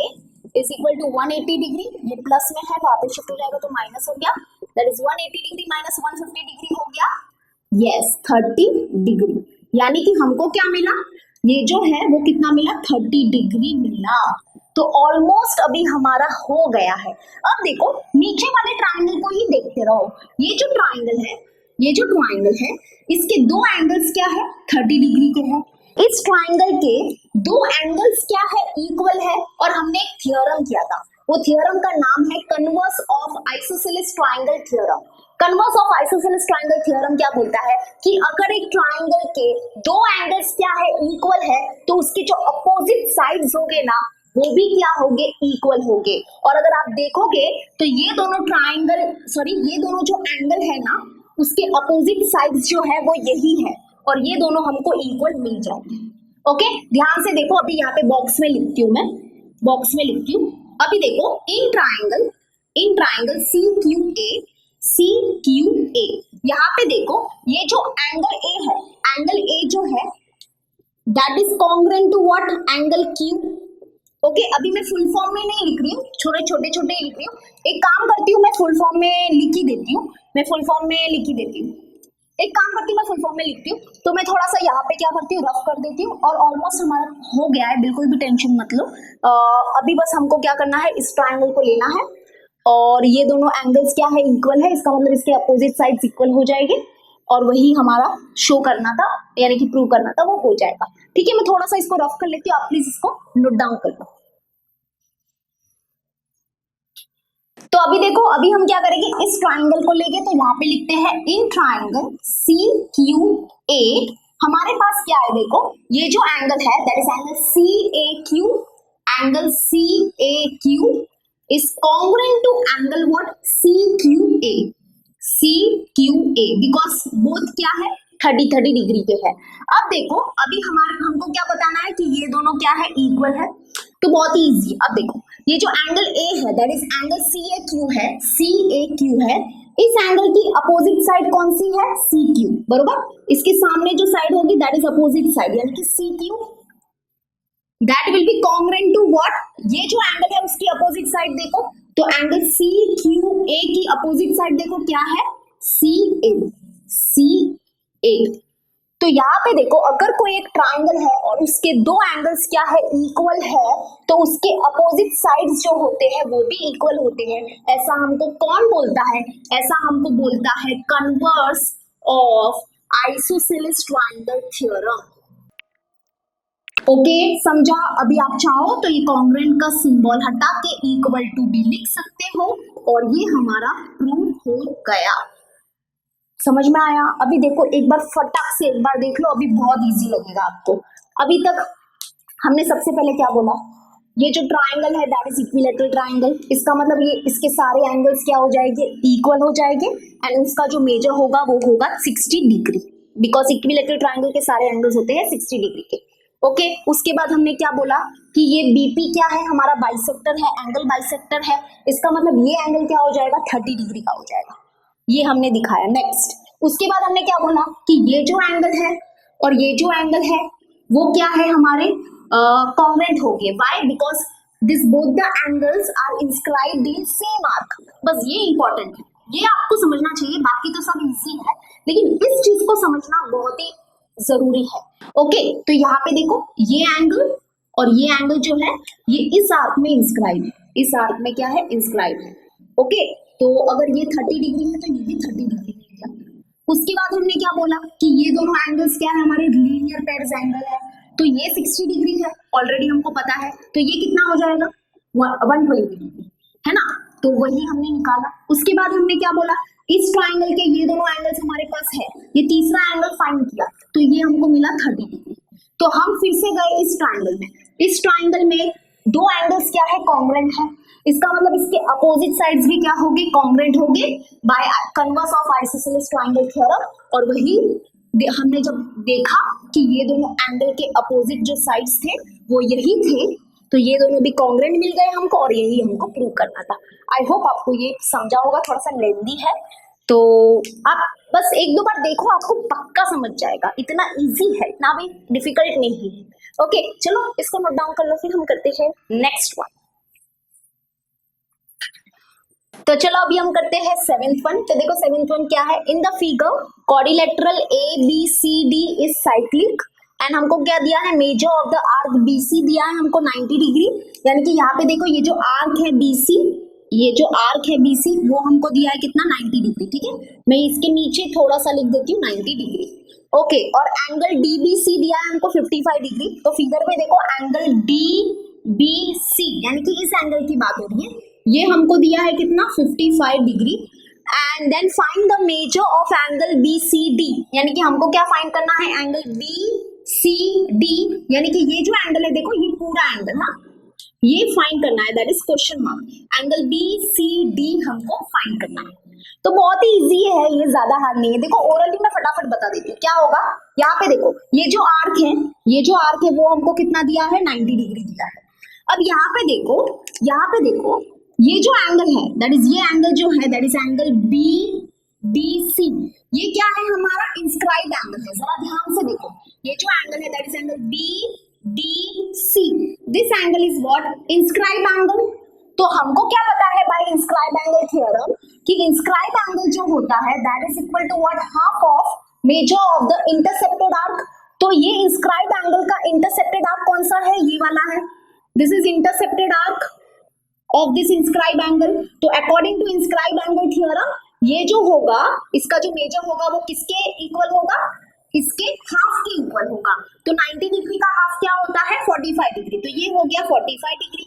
is equal to 180 degree. ये प्लस में है तो आप शिफ्ट हो जाएगा तो माइनस हो गया, that is 180 degree minus 150 degree हो गया, यस 30 डिग्री। यानी कि हमको क्या मिला, ये जो है वो कितना मिला, 30 डिग्री मिला। तो ऑलमोस्ट अभी हमारा हो गया है। अब देखो नीचे वाले ट्रायंगल को ही देखते रहो। ये जो ट्रायंगल है इसके दो एंगल्स क्या है, 30 डिग्री के हैं। इस ट्रायंगल के दो एंगल्स क्या है, इक्वल है। और हमने एक थ्योरम किया था, वो थ्योरम का नाम है converse of isosceles triangle theorem. Converse of isosceles triangle theorem क्या बोलता है कि अगर एक ट्रायंगल के दो एंगल्स क्या है, इक्वल है, तो उसके जो अपोजिट साइड्स होंगे ना वो भी क्या होंगे, इक्वल होंगे। और अगर आप देखोगे तो ये दोनों जो एंगल है ना उसके अपोजिट साइड्स जो है वो यही है, और ये दोनों हमको इक्वल मिल जाएंगे। ओके ध्यान से देखो, अभी यहाँ पे बॉक्स में लिखती हूँ, मैं बॉक्स में लिखती हूँ। अभी देखो इन ट्रायंगल CQA यहाँ पे देखो ये जो एंगल A है, एंगल A जो है that is congruent to what, angle Q। Okay अभी मैं फुल फॉर्म में नहीं लिख रही हूँ, छोटे लिख रही हूँ। एक काम करती हूँ, मैं फुल फॉर्म में लिख ही देती हूँ, एक काम करती हूँ, मैं फुल फॉर्म में लिखती हूँ, तो मैं थोड़ा सा यहाँ पे क्या करती हूँ, रफ कर देती हूँ, और ऑलमोस्ट हमारा हो गया है, बिल्कुल भी टेंशन मत लो। अभी बस हमको क्या करना है, इस ट्रायंगल को लेना है, और ये दोनों एंगल्स क्या है, इक्वल है, इसका मतलब इसके अपोजिट साइड्स इक्वल हो जाएगी, और वही हमारा शो करना था, यानी कि प्रूव करना था, वो हो जाएगा। ठीक है, मैं थोड़ा सा इसको रफ कर लेती हूँ, आप प्लीज इसको नोट डाउन कर लो। तो अभी देखो, अभी हम क्या करेंगे, इस ट्राइंगल को लेके, तो यहाँ पे लिखते हैं इन ट्राइंगल CQA, हमारे पास क्या है, देखो ये जो एंगल है that is angle CAQ, angle CAQ is congruent to angle what, CQA, CQA, because both क्या है, 30 डिग्री के है। अब देखो, अभी हमको क्या बताना है कि ये दोनों क्या है, इक्वल है, तो बहुत ही इजी। अब देखो, ये जो एंगल A है दैट इज एंगल CAQ है, CAQ है, इस एंगल की अपोजिट साइड कौन सी है, CQ, बरोबर, इसके सामने जो साइड होगी दैट इज अपोजिट साइड, यानी कि CQ, that will be congruent to what, ये जो एंगल है उसकी अपोजिट साइड देखो, तो एंगल CQA की अपोजिट साइड देखो क्या है, CA, CA। तो यहाँ पे देखो, अगर कोई एक ट्राइंगल है और उसके दो एंगल्स क्या है, इक्वल है, तो उसके अपोजिट साइड्स जो होते हैं वो भी इक्वल होते हैं। ऐसा हमको कौन बोलता है, ऐसा हमको बोलता है converse of isosceles triangle theorem. Okay, समझा। अभी आप चाहो तो ये कॉन्ग्रुएंट का सिंबल हटा के इक्वल टू भी लिख सकते हो, और ये हमारा प्रूव हो गया। समझ में आया। अभी देखो, एक बार फटाक से एक बार देख लो, अभी बहुत इजी लगेगा आपको। अभी तक हमने सबसे पहले क्या बोला, ये जो ट्राइंगल है दैट इज इक्विलैटरल ट्राइंगल, इसका मतलब ये इसके सारे एंगल्स क्या हो जाएंगे, इक्वल हो जाएंगे, एंड उसका जो मेजर होगा वो होगा 60 डिग्री, बिकॉज इक्विलैटरल ट्राइंगल के सारे एंगल्स होते हैं 60 डिग्री के। ओके, उसके बाद हमने क्या बोला कि ये बीपी क्या है, हमारा बाइसेक्टर है, एंगल बाइसेक्टर है, इसका मतलब ये एंगल क्या हो जाएगा, 30 डिग्री का हो जाएगा, ये हमने दिखाया। नेक्स्ट, उसके बाद हमने क्या बोला कि ये जो एंगल है और ये जो एंगल है वो क्या है, हमारे कॉन्ग्रुएंट हो गए। Why, because this both the angles are inscribed in same arc. बस ये इंपॉर्टेंट है, ये आपको समझना चाहिए, बाकी तो सब इजी है, लेकिन इस चीज को समझना बहुत ही जरूरी है। ओके, तो यहाँ पे देखो, ये एंगल और ये एंगल जो है ये इस आर्क में इंस्क्राइब है, इस आर्क में क्या है, इंस्क्राइब है। ओके, तो अगर ये 30 डिग्री है तो ये भी 30 डिग्री है। उसके बाद हमने क्या बोला कि ये दोनों एंगल्स क्या है, हमारे लीनियर पेयर्स एंगल है, तो ये 60 डिग्री है, ऑलरेडी हमको पता है, तो ये कितना हो जाएगा, 120 डिग्री, है ना, तो वही हमने निकाला। उसके बाद हमने क्या बोला, इस ट्राइंगल के ये दोनों एंगल्स हमारे पास है, ये तीसरा एंगल फाइंड किया, तो ये हमको मिला 30 डिग्री। तो हम फिर से गए इस ट्राइंगल में, इस ट्राइंगल में दो एंगल्स क्या है, कॉन्ग्रुएंट है, इसका मतलब इसके अपोजिट साइड्स भी क्या होंगे, कॉन्ग्रुएंट होंगे by converse of isosceles triangle theorem. और वही हमने जब देखा कि ये दोनों एंगल के अपोजिट जो साइड्स थे वो यही थे, तो ये दोनों भी कॉन्ग्रुएंट मिल गए हमको, और यही हमको प्रूव करना था। आई होप आपको ये समझा होगा, थोड़ा सा लेंदी है, तो आप बस एक दो बार देखो, आपको पक्का समझ जाएगा, इतना इजी है, इतना भी डिफिकल्ट नहीं है। ओके, चलो इसको नोट डाउन कर लो, फिर हम करते हैं नेक्स्ट वन। तो चलो अभी हम करते हैं 7th वन। तो देखो 7th वन क्या है, इन the figure quadrilateral ABCD is cyclic, and हमको क्या दिया है, measure of the arc BC दिया है हमको 90 डिग्री, यानी कि यहाँ पे देखो ये जो आर्क है BC, ये जो आर्क है BC वो हमको दिया है कितना, 90 डिग्री। ठीक है, मैं इसके नीचे थोड़ा सा लिख देती हूँ 90 डिग्री। ओके, और एंगल DBC दिया है हमको 55 डिग्री। तो फिगर में देखो एंगल DBC, यानी कि इस एंगल की बात हो रही है, ये हमको दिया है कितना, 55 degree. And then find the measure of angle BCD, यानी कि हमको क्या फाइंड करना है, एंगल BCD, यानी कि ये जो एंगल है देखो, ये पूरा एंगल ना, ये फाइंड करना है, that is question mark. Angle BCD हमको फाइंड करना है, तो बहुत ही इजी है, ये ज्यादा हार्ड नहीं है। देखो ओरली में फटाफट बता देती हूँ क्या होगा। यहाँ पे देखो, ये जो आर्क है, ये जो आर्क है वो हमको कितना दिया है, 90 डिग्री दिया है। अब यहाँ पे देखो, यहाँ पे देखो, ये जो एंगल है दैट इज, ये एंगल जो है दैट इज एंगल BDC, ये क्या है, हमारा इंस्क्राइब एंगल है। जरा ध्यान से देखो, ये जो एंगल है that is angle BDC, this angle is what, inscribe angle. तो हमको क्या पता है बाय इंस्क्राइब एंगल थ्योरम कि इंस्क्राइब एंगल जो होता है that is equal to what, half of measure of the intercepted arc. तो ये इंस्क्राइब्ड एंगल का इंटरसेप्टेड आर्क कौन सा है, ये वाला है, this is intercepted arc of this inscribed angle. तो according to inscribed angle theorem ये जो होगा, इसका जो मेजर होगा वो किसके इक्वल होगा, इसके हाफ के इक्वल होगा। तो 90 डिग्री का हाफ क्या होता है, 45 डिग्री। तो ये हो गया 45 डिग्री,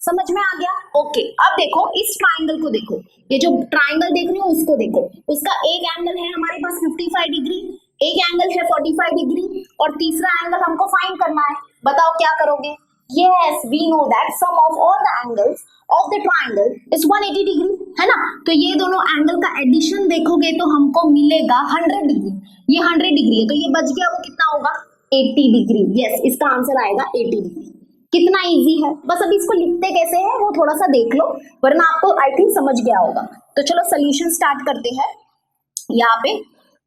समझ में आ गया। ओके, अब देखो इस ट्राइंगल को देखो, ये जो ट्राइंगल देख रहे हो उसको देखो, उसका एक एंगल है हमारे पास 55 डिग्री, एक एंगल है 45 डिग्री और तीसरा एंगल हमको फाइंड करना है। बताओ क्या करोगे। Yes, we know that sum of all the angles of the triangle is 180 degree, है ना। तो ये दोनों एंगल का एडिशन देखोगे तो हमको मिलेगा 100 डिग्री। ये 100 डिग्री है तो ये बच गया, वो कितना होगा, 80 डिग्री। यस, इसका आंसर आएगा 80 डिग्री। कितना इजी है, बस अभी इसको लिखते कैसे हैं वो थोड़ा सा देख लो, वरना आपको आई थिंक समझ गया होगा। तो चलो सोल्यूशन स्टार्ट करते हैं यहाँ पे।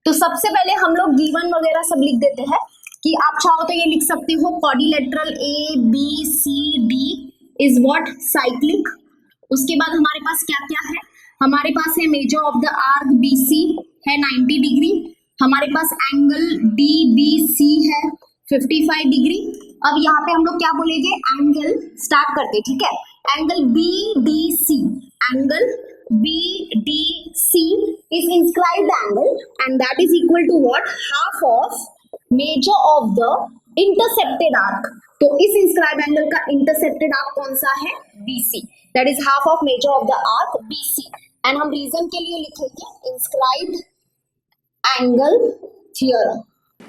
तो सबसे पहले हम लोग गिवन वगैरह सब लिख देते हैं कि आप चाहो तो ये लिख सकते हो quadrilateral A B C D is what, cyclic. उसके बाद हमारे पास क्या क्या है, हमारे पास है measure of the arc B C है 90 डिग्री, हमारे पास एंगल डी बी सी है 55 डिग्री। अब यहाँ पे हम लोग क्या बोलेंगे, एंगल स्टार्ट करते, ठीक है। Angle B D C, angle B D C is inscribed angle and that is equal to what, half of measure of the intercepted arc. तो इस इंस्क्राइब्ड एंगल का इंटरसेप्टेड आर्क कौन सा है, BC, that is half of measure of the arc BC। And हम reason के लिए लिखेंगे इंस्क्राइब्ड एंगल थ्योरम।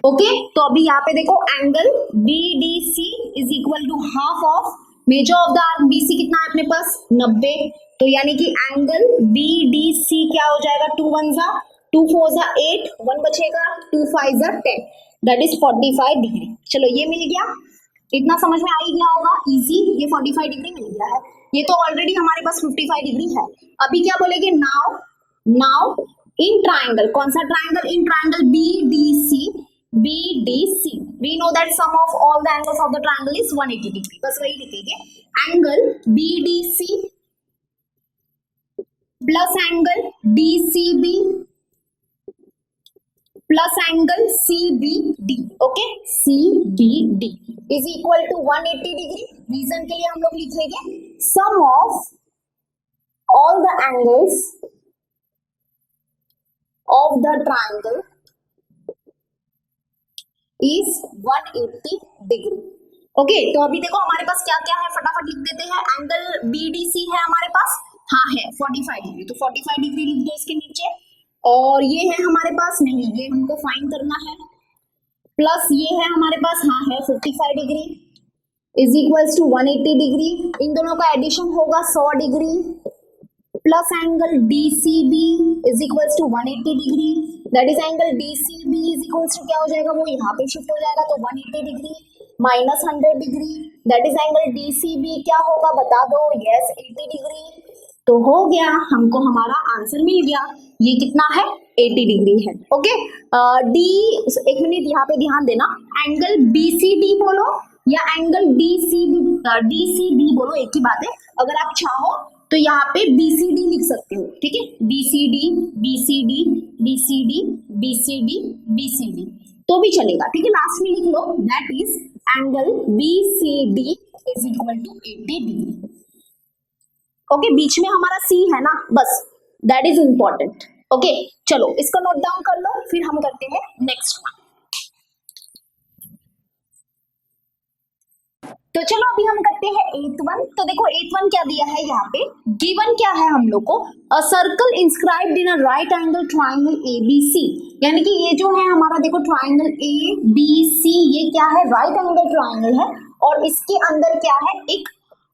ओके, तो अभी यहाँ पे देखो angle BDC is equal to half of measure of the arc BC, कितना है अपने पास 90। तो यानी कि एंगल BDC क्या हो जाएगा, 2 1 जा 2 4 जा 8, 1 बचेगा, 2 5 जा 10, दैट इज 45 डिग्री। चलो ये मिल गया, इतना समझ में आ ही गया होगा, इजी, ये 45 डिग्री मिल गया है। ये तो ऑलरेडी हमारे पास 55 डिग्री है। अभी क्या बोलेंगे, नाउ इन ट्राइंगल, कौन सा triangle, in triangle BDC, we know that sum of all the angles of the triangle is 180 degree, बस वही लिखेंगे, angle BDC plus angle DCB plus angle CBD, okay, CBD is equal to 180 degree. Reason के लिए हम लोग लिखेंगे sum of all the angles of the triangle is 180 degree. Okay, तो अभी देखो हमारे पास क्या क्या है, फटाफट लिख देते हैं। एंगल BDC है हमारे पास, हाँ है 45 डिग्री, तो 45 डिग्री लिख दो इसके नीचे। और ये है हमारे पास, नहीं ये हमको फाइंड करना है, प्लस ये है हमारे पास, हाँ है 55 degree is equals to 180 degree. इन दोनों का एडिशन होगा 100 degree, plus angle DCB is equals to 180 degree, that is angle DCB is equals to क्या हो जाएगा, वो यहाँ पे शिफ्ट हो जाएगा, तो 180 degree minus 100 degree, that is angle DCB क्या होगा बता दो, यस 80 डिग्री। तो हो गया, हमको हमारा आंसर मिल गया, ये कितना है 80 डिग्री है। ओके, एक मिनट यहाँ पे ध्यान देना, एंगल BCD बोलो या एंगल DCB बोलो, एक ही बात है। अगर आप चाहो तो यहाँ पे BCD लिख सकते हो, ठीक है, BCD तो भी चलेगा, ठीक है। लास्ट में लिख लो that is angle BCD is equal to 80 degree. Okay, बीच में हमारा C है ना, बस दैट इज इंपॉर्टेंट। ओके, चलो इसको नोट डाउन कर लो, फिर हम करते हैं नेक्स्ट वन। तो चलो अभी हम करते हैं 8th वन। तो देखो 8th वन क्या दिया है यहाँ पे, गिवन क्या है हम लोग को, a circle inscribed in a right angle triangle ABC, यानी कि ये जो है हमारा देखो ट्राइंगल ABC, ये क्या है, राइट एंगल ट्राइंगल है और इसके अंदर क्या है, एक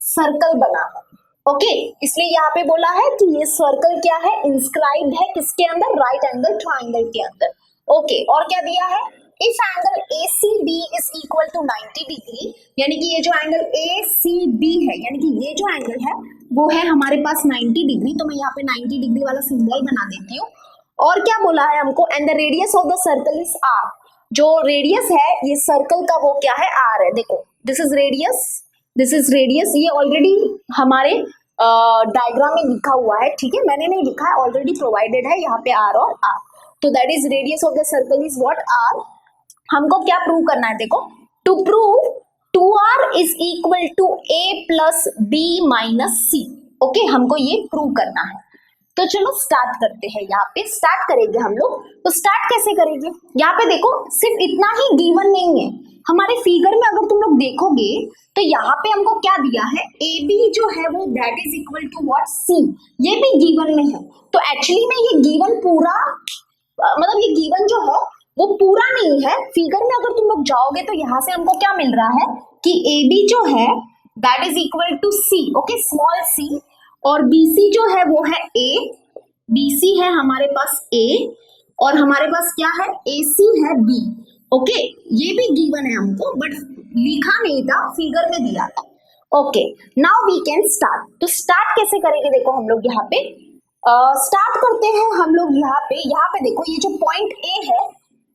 सर्कल बना है। ओके, इसलिए यहाँ पे बोला है कि ये सर्कल क्या है, इंस्क्राइब्ड है किसके अंदर, राइट एंगल ट्राइंगल के अंदर। ओके, और क्या दिया है, if angle ACB is equal to 90 degree, यानी कि ये जो एंगल ACB है, यानी कि ये जो एंगल है वो है हमारे पास 90 डिग्री, तो मैं यहाँ पे 90 डिग्री वाला सिंबल बना देती हूँ। और क्या बोला है हमको, and the radius of the circle is R, जो रेडियस है ये सर्कल का वो क्या है, R है। देखो दिस इज रेडियस, ये ऑलरेडी हमारे डायग्राम में लिखा हुआ है, ठीक है, मैंने नहीं लिखा है, ऑलरेडी प्रोवाइडेड है यहाँ पे आर और आर। तो that is radius of the circle is what R. हमको क्या प्रूव करना है, देखो to prove 2r is equal to a plus B minus C. Okay, हमको ये प्रूव करना है। तो चलो स्टार्ट करते हैं, यहाँ पे स्टार्ट करेंगे हम लोग। तो स्टार्ट कैसे करेंगे, यहाँ पे देखो सिर्फ इतना ही गिवन नहीं है हमारे फिगर में, अगर तुम लोग देखोगे तो यहाँ पे हमको क्या दिया है, ए बी जो है वो that is equal to what C, ये भी गिवन में है। तो एक्चुअली में ये गिवन पूरा मतलब ये गिवन जो है वो पूरा नहीं है, फिगर में अगर तुम लोग जाओगे तो यहाँ से हमको क्या मिल रहा है कि ए बी जो है that is equal to C, okay small C, और BC जो है वो है A, BC है हमारे पास A, और हमारे पास क्या है AC है B। ओके, ये भी गिवन है हमको बट लिखा नहीं था, फिगर में दिया था। Okay, now we can start. तो स्टार्ट कैसे करेंगे, देखो हम लोग यहाँ पे स्टार्ट करते हैं हम लोग यहाँ पे देखो ये जो पॉइंट A है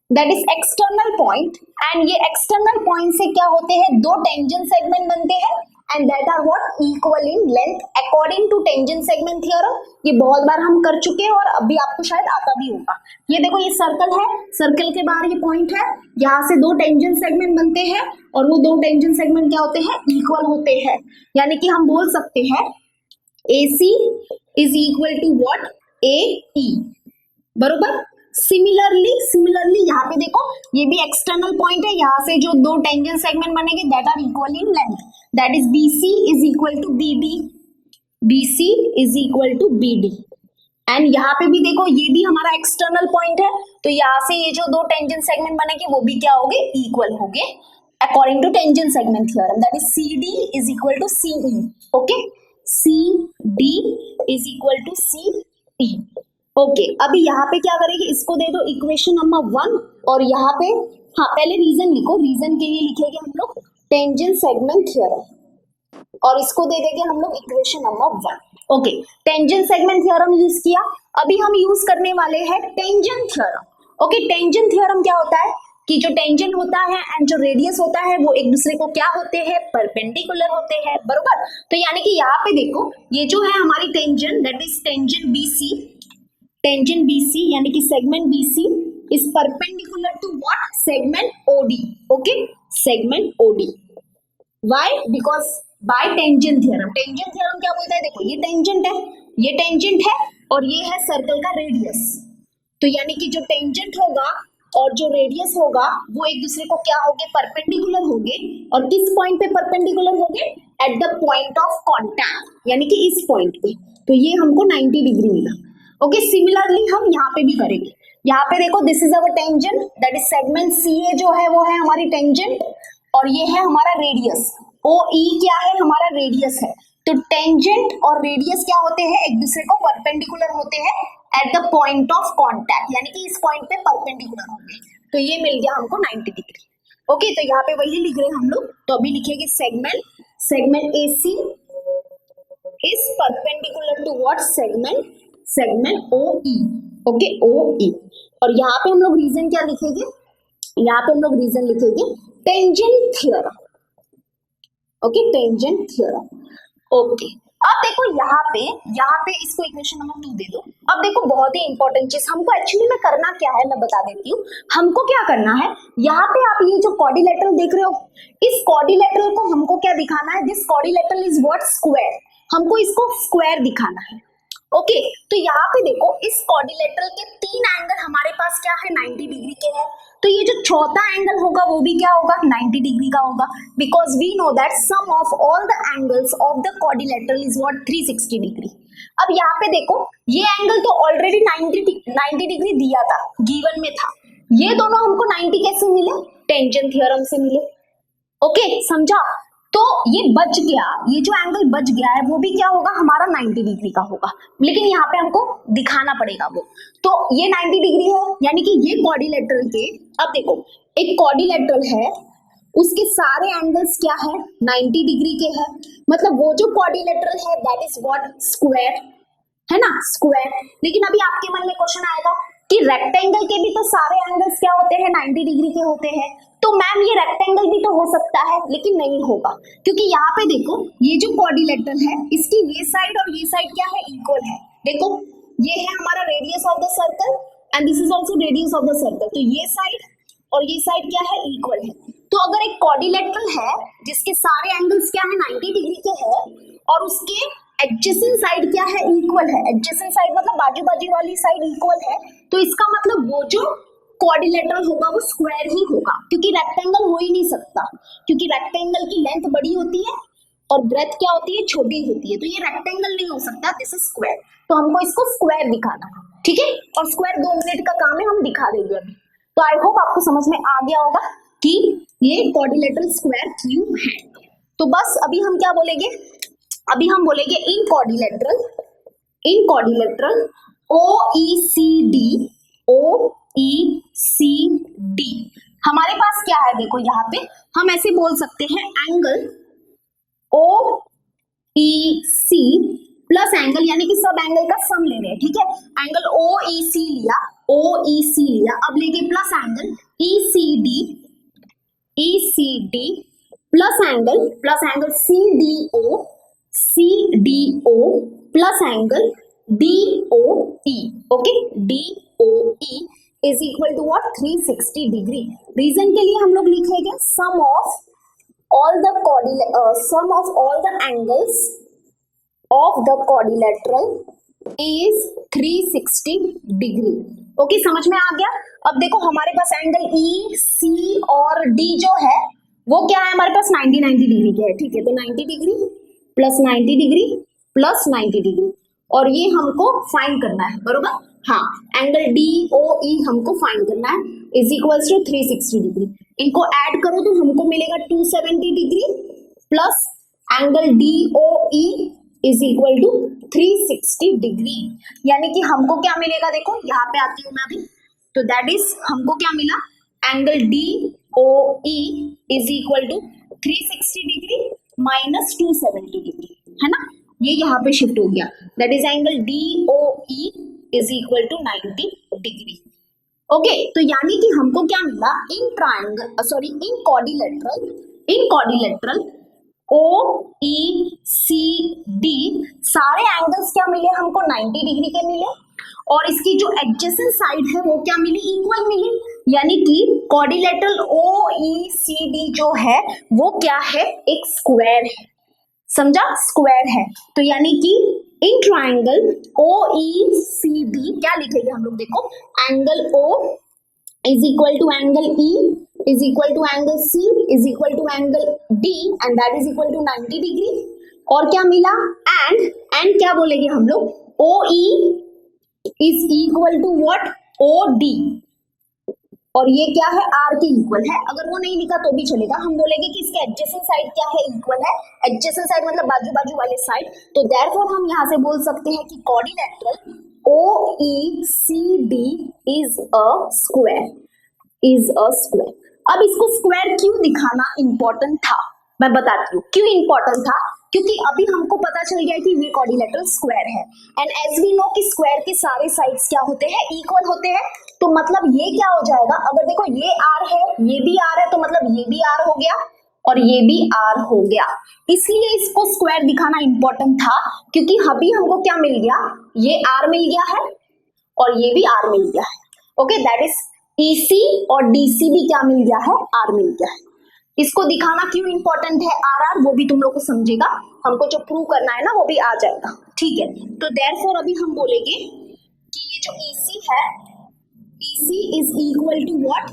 that is external point, and ये एक्सटर्नल पॉइंट से क्या होते हैं, दो टेंजेंट सेगमेंट बनते हैं and that are what equal in length according to tangent segment theorem. ये बहुत बार हम कर चुके हैं और अभी आपको शायद आता भी होगा। ये देखो ये सर्कल है, सर्कल के बाहर ये पॉइंट है, यहाँ से दो टेंजेंट सेगमेंट बनते हैं और वो दो टेंजेंट सेगमेंट क्या होते हैं, इक्वल होते हैं। यानी कि हम बोल सकते हैं AC is equal to what AE, बरोबर। सिमिलरली यहाँ पे देखो ये भी एक्सटर्नल पॉइंट है, यहाँ से जो दो टेंजेंट सेगमेंट बनेंगे that are equal in length, that is BC is equal to BD, BC is equal to BD। And यहाँ पे भी देखो ये भी हमारा एक्सटर्नल पॉइंट है, तो यहाँ से ये जो दो टेंजेंट सेगमेंट बनेंगे वो भी क्या होंगे, इक्वल होंगे according to tangent segment theorem, that is CD is equal to CE। Okay, CD is equal to CE। Okay, अभी यहाँ पे क्या करेंगे, इसको दे दो इक्वेशन नंबर 1 और यहाँ पे हाँ पहले रीजन लिखो, रीजन के लिए लिखेंगे हम लोग टेंजेंट सेगमेंट थ्योरम और इसको दे देंगे हम लोग equation number 1। Okay, tangent segment theorem use किया, अभी हम यूज करने वाले हैं tangent theorem. Okay, tangent theorem क्या होता है कि जो टेंजेंट होता है एंड जो रेडियस होता है वो एक दूसरे को क्या होते हैं, परपेंडिकुलर होते हैं, बरोबर। तो यानी कि यहाँ पे देखो ये जो है हमारी tangent that is tangent BC, tangent BC यानी कि segment BC is perpendicular to what, segment OD। Okay, segment OD, why, because by tangent theorem. Tangent theorem क्या बोलता है, देखो ये टेंजेंट है और ये है सर्कल का रेडियस। तो यानी कि जो टेंजेंट होगा और जो रेडियस होगा वो एक दूसरे को क्या होंगे, परपेंडिकुलर होंगे। और किस पॉइंट पे परपेंडिकुलर होंगे, eight the point of contact, यानी कि इस पॉइंट पे। तो ये हमको 90 डिग्री मिला। ओके, सिमिलरली हम यहाँ पे भी करेंगे। यहाँ पे देखो this is our tangent that is segment CA जो है वो है हमारी टेंजेंट और ये है हमारा रेडियस। OE क्या है, हमारा रेडियस है। तो टेंजेंट और रेडियस क्या होते हैं, एक दूसरे को परपेंडिकुलर होते हैं eight the point of contact, यानी कि इस पॉइंट पे परपेंडिकुलर होंगे। तो ये मिल गया हमको 90 डिग्री। ओके, तो यहाँ पे वही लिख रहे हैं हम लोग, तो अभी लिखेंगे segment AC is perpendicular to what, segment OE। Okay, OE। और यहाँ पे हम लोग रीजन क्या लिखेंगे, यहाँ पे हम लोग रीजन लिखेंगे tangent theorem. Okay, tangent theorem. Okay, अब देखो यहाँ पे इसको इक्वेशन नंबर 2 दे दो। अब देखो बहुत ही इंपॉर्टेंट चीज हमको एक्चुअली में करना क्या है, मैं बता देती हूँ। हमको क्या करना है, यहाँ पे आप ये जो क्वाड्रिलेटरल देख रहे हो, इस क्वाड्रिलेटरल को हमको क्या दिखाना है, this quadrilateral is what, square. हमको इसको स्क्वायर दिखाना है। ओके, तो यहाँ पे देखो इस क्वाड्रिलेटरल के 3 एंगल हमारे पास क्या है, 90 डिग्री के हैं। तो ये जो चौथा एंगल होगा वो भी क्या होगा, 90 डिग्री का होगा, because we know that sum of all the angles of the quadrilateral is what, 360 degree. अब यहाँ पे देखो ये एंगल तो ऑलरेडी 90 डिग्री दिया था, गिवन में था। ये दोनों हमको 90 कैसे मिले, टेंजेंट थ्योरम से मिले। ओके, समझा। तो ये बच गया, ये जो एंगल बच गया है वो भी क्या होगा, हमारा 90 डिग्री का होगा, लेकिन यहाँ पे हमको दिखाना पड़ेगा वो। तो ये 90 डिग्री है, यानी कि ये क्वाड्रिलेटरल के, अब देखो एक क्वाड्रिलेटरल है उसके सारे एंगल्स क्या है, 90 डिग्री के हैं। मतलब वो जो क्वाड्रिलेटरल है दैट इज व्हाट, स्क्वायर, है ना, स्क्वायर। लेकिन अभी आपके मन में क्वेश्चन आएगा कि रेक्टेंगल के भी तो सारे एंगल्स क्या होते हैं, 90 डिग्री के होते हैं। तो तो मैम ये रेक्टेंगल भी तो हो सकता है, लेकिन नहीं होगा, क्योंकि यहाँ पे देखो ये जो क्वाड्रिलेटरल है इसकी ये साइड और ये साइड क्या है, इक्वल है। देखो ये है हमारा radius of the circle and this is also radius of the circle, तो ये साइड और ये साइड क्या है, इक्वल है। तो अगर एक क्वाड्रिलेटरल है जिसके सारे एंगल्स क्या है 90 डिग्री के हैं और उसके एडजेसेंट साइड क्या है, इक्वल है, एडजेसेंट साइड मतलब बाजू बाजू वाली साइड इक्वल है, तो इसका मतलब वो जो क्वाड्रिलेटरल होगा वो स्क्वायर ही होगा, क्योंकि रेक्टेंगल हो ही नहीं सकता, क्योंकि रेक्टेंगल की लेंथ बड़ी होती है और ब्रेथ क्या होती है, छोटी होती है, तो ये रेक्टेंगल नहीं हो सकता, दिस इज स्क्वायर। तो हमको इसको स्क्वायर दिखाना है, ठीक है, और स्क्वायर 2 मिनट का काम है, हम दिखा देंगे अभी। तो आई होप आपको समझ में आ गया होगा कि ये क्वाड्रिलेटरल स्क्वायर क्यों है। तो बस अभी हम क्या बोलेंगे, अभी हम बोलेंगे इन क्वाड्रिलेटरल OECD हमारे पास क्या है, देखो यहाँ पे हम ऐसे बोल सकते हैं एंगल OEC प्लस एंगल, यानी कि सब एंगल का सम ले रहे हैं, ठीक है, एंगल OEC लिया, अब लेंगे plus angle ECD plus angle CDO plus angle DOE, okay, DOE is equal to what, 360 degree. Reason के लिए हम लोग लिखेंगे sum of all the angles of the quadrilateral is 360 degree. Okay, समझ में आ गया। अब देखो हमारे पास एंगल E, C और D जो है वो क्या है, हमारे पास 90 डिग्री के है, ठीक है, तो 90 degree plus 90 degree plus 90 degree, और ये हमको फाइंड करना है, बरोबर, हाँ, एंगल DOE हमको फाइंड करना है, इज इक्वल्स टू 360 डिग्री। इनको ऐड करो तो हमको मिलेगा 270 degree plus angle DOE is equal to 360 degree, यानी कि हमको क्या मिलेगा, देखो यहाँ पे आती हूँ मैं अभी, तो दैट इज हमको क्या मिला, angle DOE is equal to 360 degree minus 270 degree, है ना, ये यहाँ पे शिफ्ट हो गया, that is angle DOE is equal to 90 degree. Okay, तो यानी कि हमको क्या मिला, इन क्वाड्रिलेटरल OECD सारे एंगल्स क्या मिले हमको, 90 डिग्री के मिले, और इसकी जो एडजेसेंट साइड है वो क्या मिली, इक्वल मिली, यानी कि क्वाड्रिलेटरल OECD जो है वो क्या है, एक स्क्वायर है, समझा, स्क्वायर है। तो यानी कि इन ट्राइंगल OECD क्या लिखेंगे हम लोग, देखो angle O is equal to angle E is equal to angle C is equal to angle D and that is equal to 90 degree, और क्या मिला, एंड क्या बोलेंगे हम लोग, OE is equal to what, OD, और ये क्या है, R के इक्वल है। अगर वो नहीं लिखा तो भी चलेगा, हम बोलेंगे कि इसके एडजेसेंट साइड क्या है, इक्वल है, एडजेसेंट साइड मतलब बाजू बाजू वाले साइड, तो देयरफॉर हम यहाँ से बोल सकते हैं कि quadrilateral OECD is a square, अब इसको स्क्वायर क्यों दिखाना इंपॉर्टेंट था, मैं बताती हूँ क्यों इंपॉर्टेंट था, क्योंकि अभी हमको पता चल गया कि ये क्वाड्रिलेटरल स्क्वायर है, एंड एज वी नो कि स्क्वायर के सारे साइड्स क्या होते हैं, इक्वल होते हैं, तो मतलब ये क्या हो जाएगा, अगर देखो ये R है, ये भी R है, तो मतलब ये भी R हो गया और ये भी R हो गया, इसलिए इसको स्क्वायर दिखाना इंपॉर्टेंट था, क्योंकि अभी हमको क्या मिल गया, ये R मिल गया है और ये भी R मिल गया है, ओके, दैट इज EC और DC भी क्या मिल गया है, R मिल गया है। इसको दिखाना क्यों इंपॉर्टेंट है RR, वो भी तुम लोग को समझेगा, हमको जो प्रूव करना है ना वो भी आ जाएगा, ठीक है। तो देयरफॉर अभी हम बोलेंगे कि ये जो EC है, EC is equal to what,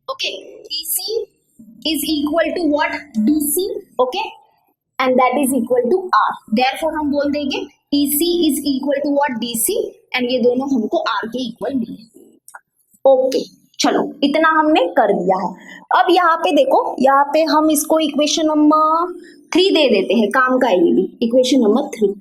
okay, EC is equal to what, DC, okay, and that is equal to R, therefore हम बोल देंगे EC is equal to what, DC, and ये दोनों हमको R के इक्वल मिले। ओके, चलो इतना हमने कर दिया है। अब यहाँ पे देखो, यहाँ पे हम इसको इक्वेशन नंबर 3 दे देते हैं, काम का ये भी इक्वेशन नंबर 3।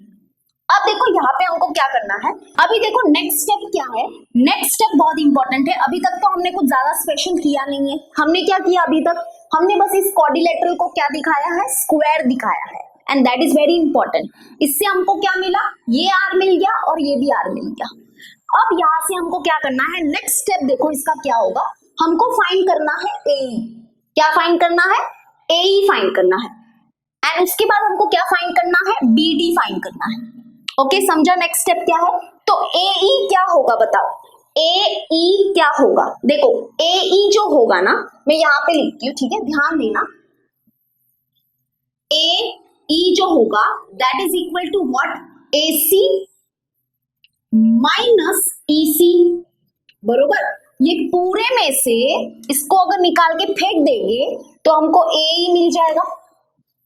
अब देखो यहाँ पे हमको क्या करना है, अभी देखो नेक्स्ट स्टेप क्या है, नेक्स्ट स्टेप बहुत इंपॉर्टेंट है। अभी तक तो हमने कुछ ज्यादा स्पेशल किया नहीं है, हमने क्या किया अभी तक, हमने बस इस क्वाड्रिलेटरल को क्या दिखाया है, स्क्वायर दिखाया है, and that is very important. इससे हमको क्या मिला, ये R मिल गया और ये भी R मिल गया। अब यहाँ से हमको क्या करना है, नेक्स्ट स्टेप देखो इसका क्या होगा, हमको फाइंड करना है ए। क्या फाइंड करना है, ए फाइंड करना है, एंड उसके बाद हमको क्या फाइंड करना है, बी डी फाइंड करना है। ओके समझा, नेक्स्ट स्टेप क्या है, तो ए ई क्या होगा बताओ, ए ई क्या होगा, देखो ए ई जो होगा ना, मैं यहाँ पे लिखती हूँ, ठीक है ध्यान देना, ए ई जो होगा that is equal to what, A C minus E C, बरोबर। ये पूरे में से इसको अगर निकाल के फेंक देंगे तो हमको ए ई मिल जाएगा,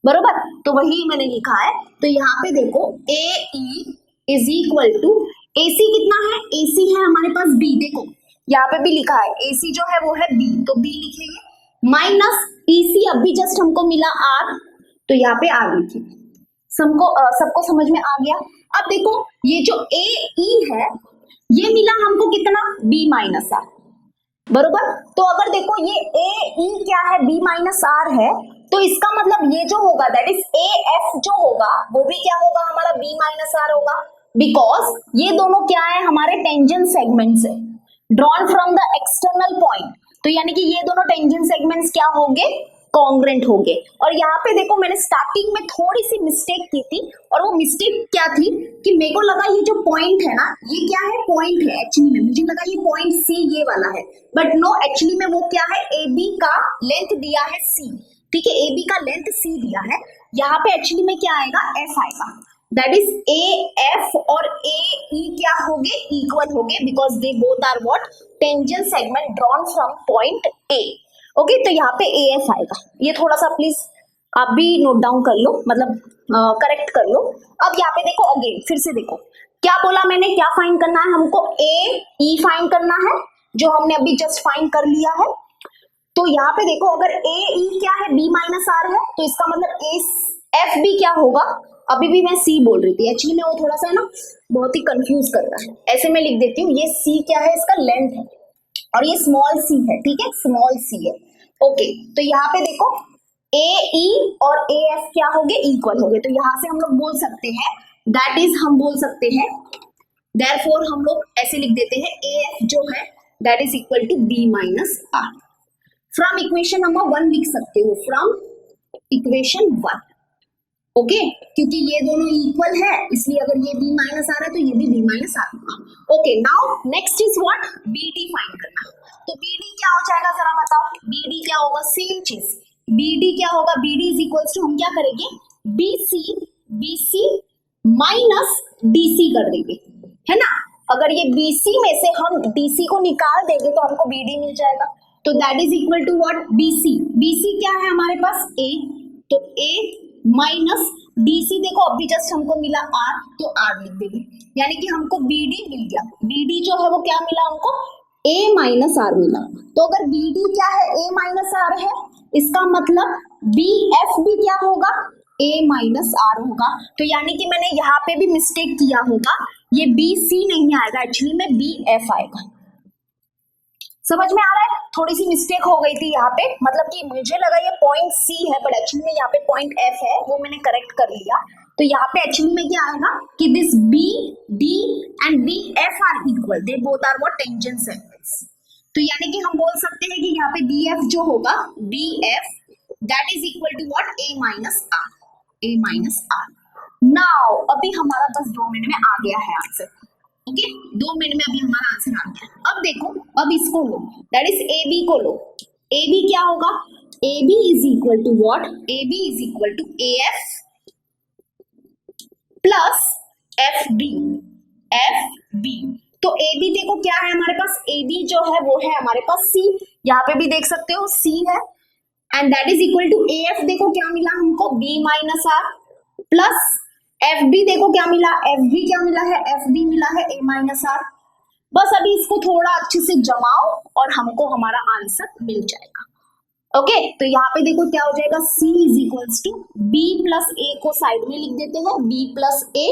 बरोबर। तो वही मैंने लिखा है, तो यहाँ पे देखो ए ई इज इक्वल टू, ए सी कितना है, ए सी है हमारे पास बी, देखो यहाँ पे भी लिखा है ए सी जो है वो है बी, तो बी लिखेंगे, माइनस ई सी अभी जस्ट हमको मिला आर, तो यहाँ पे आर लिखिए। सबको समझ में आ गया। अब देखो ये जो ए ई है ये मिला हमको कितना, बी माइनस आर, बरोबर। तो अगर देखो ये ए ई क्या है, बी माइनस आर है, तो इसका मतलब ये जो होगा दैट इज ए एफ जो होगा वो भी क्या होगा हमारा, बी माइनस आर होगा, बिकॉज ये दोनों क्या है हमारे टेंजेंट सेगमेंट्स है, drawn from the external point. तो यानी कि ये दोनों टेंजेंट सेगमेंट्स क्या होंगे, कॉन्ग्रेंट होंगे। और यहाँ पे देखो मैंने स्टार्टिंग में थोड़ी सी मिस्टेक की थी, और वो मिस्टेक क्या थी कि मेरे को लगा ये जो पॉइंट है ना, ये क्या है, पॉइंट है, एक्चुअली में मुझे लगा ये पॉइंट सी ये वाला है, बट नो, एक्चुअली में वो क्या है, ए बी का लेंथ दिया है सी, ठीक है, ए बी का लेंथ सी दिया है, यहाँ पे एक्चुअली में क्या आएगा, एफ आएगा, दैट इज ए एफ और ए ई क्या होंगे, इक्वल होंगे, because they both are what, tangent segment drawn from point A. Okay तो यहाँ पे ए एफ आएगा, ये थोड़ा सा प्लीज आप भी नोट डाउन कर लो, मतलब करेक्ट कर लो। अब यहाँ पे देखो अगेन फिर से देखो क्या बोला मैंने, क्या फाइंड करना है हमको, ए ई फाइंड करना है, जो हमने अभी जस्ट फाइंड कर लिया है। तो यहाँ पे देखो अगर ए ई क्या है, बी माइनस आर है, तो इसका मतलब ए एफ बी क्या होगा, अभी भी मैं सी बोल रही थी, एक्चुअली में वो थोड़ा सा है ना बहुत ही कंफ्यूज कर रहा है, ऐसे मैं लिख देती हूँ, ये सी क्या है, इसका लेंथ है, और ये स्मॉल सी है, ठीक है स्मॉल सी है। ओके तो यहाँ पे देखो ए ई और ए एफ क्या हो गए, इक्वल हो गए, तो यहाँ से हम लोग बोल सकते हैं दैट इज, हम बोल सकते हैं देयरफॉर, हम लोग ऐसे लिख देते हैं ए एफ जो है that is equal to B minus R. From equation number 1 लिख सकते हो, फ्रॉम इक्वेशन 1, ओके क्योंकि ये दोनों इक्वल है, इसलिए अगर ये बी माइनस आर है तो ये भी बी माइनस आर होगा। Okay now next is what, B D find करना। तो बी डी क्या हो जाएगा जरा बताओ, बी डी क्या होगा, सेम चीज, बी डी क्या होगा, B D is equals to, हम क्या करेंगे, B C minus D C कर देंगे, है ना। अगर ये बी सी में से हम डी सी को निकाल देंगे तो हमको बी डी मिल जाएगा, तो that is equal to what, B C क्या है हमारे पास ए, तो ए माइनस डी सी, देखो अभी जस्ट हमको मिला आर, तो आर लिख देंगे, यानी कि हमको बी डी मिल गया, बी डी जो है वो क्या मिला हमको, ए माइनस आर मिला। तो अगर बी डी क्या है, ए माइनस आर है, इसका मतलब बी एफ भी क्या होगा, ए माइनस आर होगा। तो यानी कि मैंने यहाँ पे भी मिस्टेक किया होगा, ये बी सी नहीं आएगा, एक्चुअली में बी एफ आएगा। समझ में आ रहा है, थोड़ी सी मिस्टेक हो गई थी यहाँ पे, मतलब कि मुझे लगा ये पॉइंट सी है, बट एक्चुअली में यहाँ पे पॉइंट एफ है, वो मैंने करेक्ट कर लिया। तो यहाँ पे एक्चुअली में क्या आएगा कि this B D and B F are equal, they both are what, tangent segments. तो यानी कि हम बोल सकते हैं कि यहाँ पे बी एफ जो होगा, B F that is equal to what, A minus R, A minus R. Now अभी हमारा बस 2 मिनट में आ गया है आंसर, ओके 2 मिनट में अभी हमारा आंसर आ गया। अब देखो अब इसको लो, दैट इज ए बी को लो, ए बी क्या होगा, A B is equal to what, A B is equal to A F plus F B, F B. तो ए बी देखो क्या है हमारे पास, ए बी जो है वो है हमारे पास सी, यहाँ पे भी देख सकते हो सी है, and that is equal to A F, देखो क्या मिला हमको, B minus R, plus F B देखो क्या मिला, एफ बी क्या मिला है, एफ बी मिला है ए माइनस आर। बस अभी इसको थोड़ा अच्छे से जमाओ और हमको हमारा आंसर मिल जाएगा। ओके तो यहाँ पे देखो क्या हो जाएगा, C is equals to B plus A को साइड में लिख देते हैं, बी प्लस ए,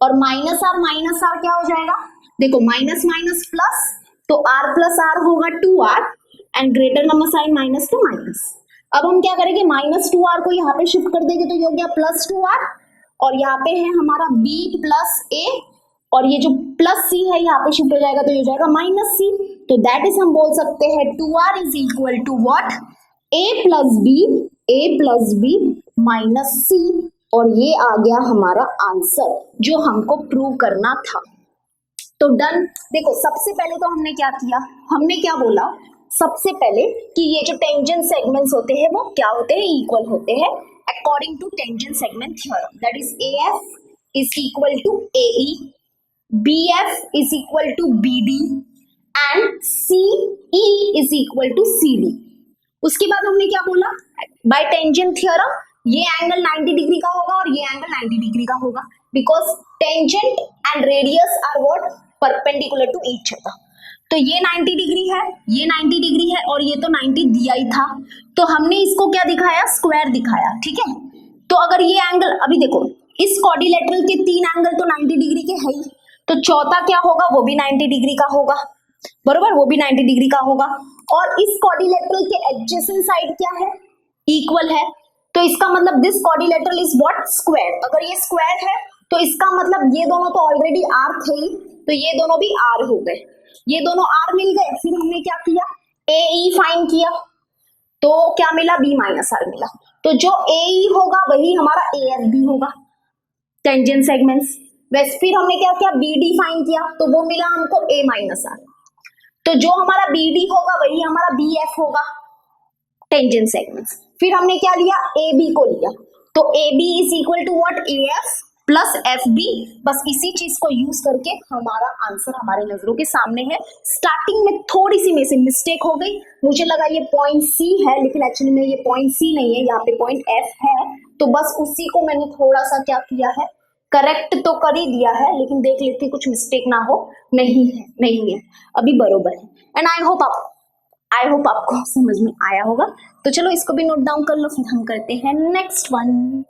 और माइनस आर क्या हो जाएगा, देखो माइनस माइनस प्लस, तो आर प्लस आर होगा 2r, and greater number sign minus to minus. अब हम क्या करेंगे, माइनस 2r को यहाँ पे शिफ्ट कर देंगे, तो ये हो गया प्लस 2r, और यहाँ पे है हमारा b प्लस ए, और ये जो प्लस सी है यहाँ पे शिफ्ट हो जाएगा तो ये हो जाएगा माइनस सी। तो दैट इज हम बोल सकते हैं 2r is equal to what, a plus B minus C. और ये आ गया हमारा आंसर जो हमको प्रूव करना था। तो डन। देखो सबसे पहले तो हमने क्या किया, हमने क्या बोला सबसे पहले कि ये जो टेंजेंट सेगमेंट्स होते हैं वो क्या होते हैं, इक्वल होते हैं according to tangent segment theorem. That is AF is equal to AE, BF is equal to BD and CE is equal to CD। उसके बाद हमने क्या बोला, बाय टेंजेंट थ्योरम ये एंगल 90 डिग्री का होगा और ये एंगल 90 डिग्री का होगा, because tangent and radius are what, perpendicular to each other. तो ये 90 डिग्री है, ये 90 डिग्री है और ये तो 90 दिया ही था, तो हमने इसको क्या दिखाया, स्क्वायर दिखाया। ठीक है, तो अगर ये एंगल, अभी देखो इस क्वाड्रिलेटरल के 3 एंगल तो 90 डिग्री के है ही, तो चौथा क्या होगा, वो भी 90 डिग्री का होगा, बरोबर, वो भी 90 डिग्री का होगा। और इस क्वाड्रिलेटरल के एडजेसेंट साइड क्या है, इक्वल है, तो इसका मतलब this quadrilateral is what, square. अगर ये स्क्वायर है तो इसका मतलब ये दोनों तो ऑलरेडी आर थे ही, तो ये दोनों भी आर हो गए, ये दोनों आर मिल गए। फिर हमने क्या किया, AE फाइंड किया, तो क्या मिला, B माइनस आर मिला। तो जो AE होगा वही हमारा AF भी होगा, टेंजेंट सेगमेंट्स। वैसे फिर हमने क्या किया, BD फाइंड किया, तो वो मिला हमको A माइनस आर। तो जो हमारा BD होगा वही हमारा BF होगा, टेंजेंट सेगमेंट्स। फिर हमने क्या लिया, AB को लिया, तो AB is equal to what, AF plus FB। बस इसी चीज को यूज करके हमारा आंसर हमारे नजरों के सामने है। स्टार्टिंग में थोड़ी सी में से मिस्टेक हो गई, मुझे लगा ये पॉइंट C है, लेकिन एक्चुअली में ये पॉइंट C नहीं है, यहाँ पे पॉइंट F है। तो बस उसी को मैंने थोड़ा सा क्या किया है, करेक्ट तो कर ही दिया है, लेकिन देख लेते कुछ मिस्टेक ना हो। नहीं है, नहीं है, अभी बरोबर है। एंड आई होप आपको समझ में आया होगा। तो चलो इसको भी नोट डाउन कर लो, फिर हम करते हैं नेक्स्ट वन।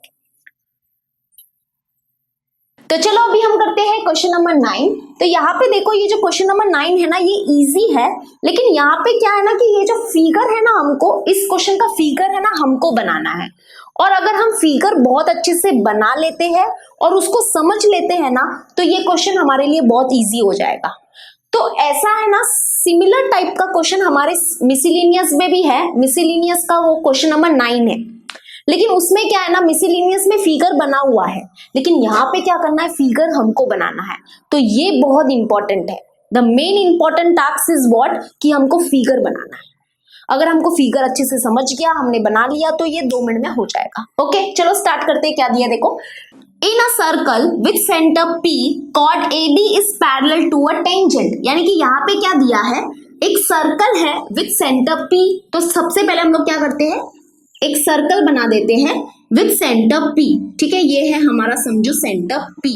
तो चलो अभी हम करते हैं क्वेश्चन नंबर 9। तो यहाँ पे देखो ये जो क्वेश्चन नंबर 9 है ना, ये इजी है, लेकिन यहाँ पे क्या है ना कि ये जो फिगर है ना, हमको इस क्वेश्चन का फिगर है ना हमको बनाना है। और अगर हम फिगर बहुत अच्छे से बना लेते हैं और उसको समझ लेते हैं ना, तो ये क्वेश्चन हमारे लिए बहुत इजी हो जाएगा। तो ऐसा है ना, सिमिलर टाइप का क्वेश्चन हमारे मिसलेनियस में भी है। मिसलेनियस का वो क्वेश्चन नंबर 9 है, लेकिन उसमें क्या है ना, मिसलेनियस में फिगर बना हुआ है, लेकिन यहाँ पे क्या करना है, फिगर हमको बनाना है। तो ये बहुत इंपॉर्टेंट है। The main important task is what, कि हमको फिगर बनाना है। अगर हमको फिगर अच्छे से समझ गया, हमने बना लिया, तो ये 2 मिनट में हो जाएगा। ओके चलो स्टार्ट करते हैं। क्या दिया देखो, in a circle with centre P chord AB is parallel to a tangent। यानी कि यहाँ पे क्या दिया है, एक सर्कल है विथ सेंटर P। तो सबसे पहले हम लोग क्या करते हैं, एक सर्कल बना देते हैं विथ सेंटर P। ठीक है, ये है हमारा समझो सेंटर P।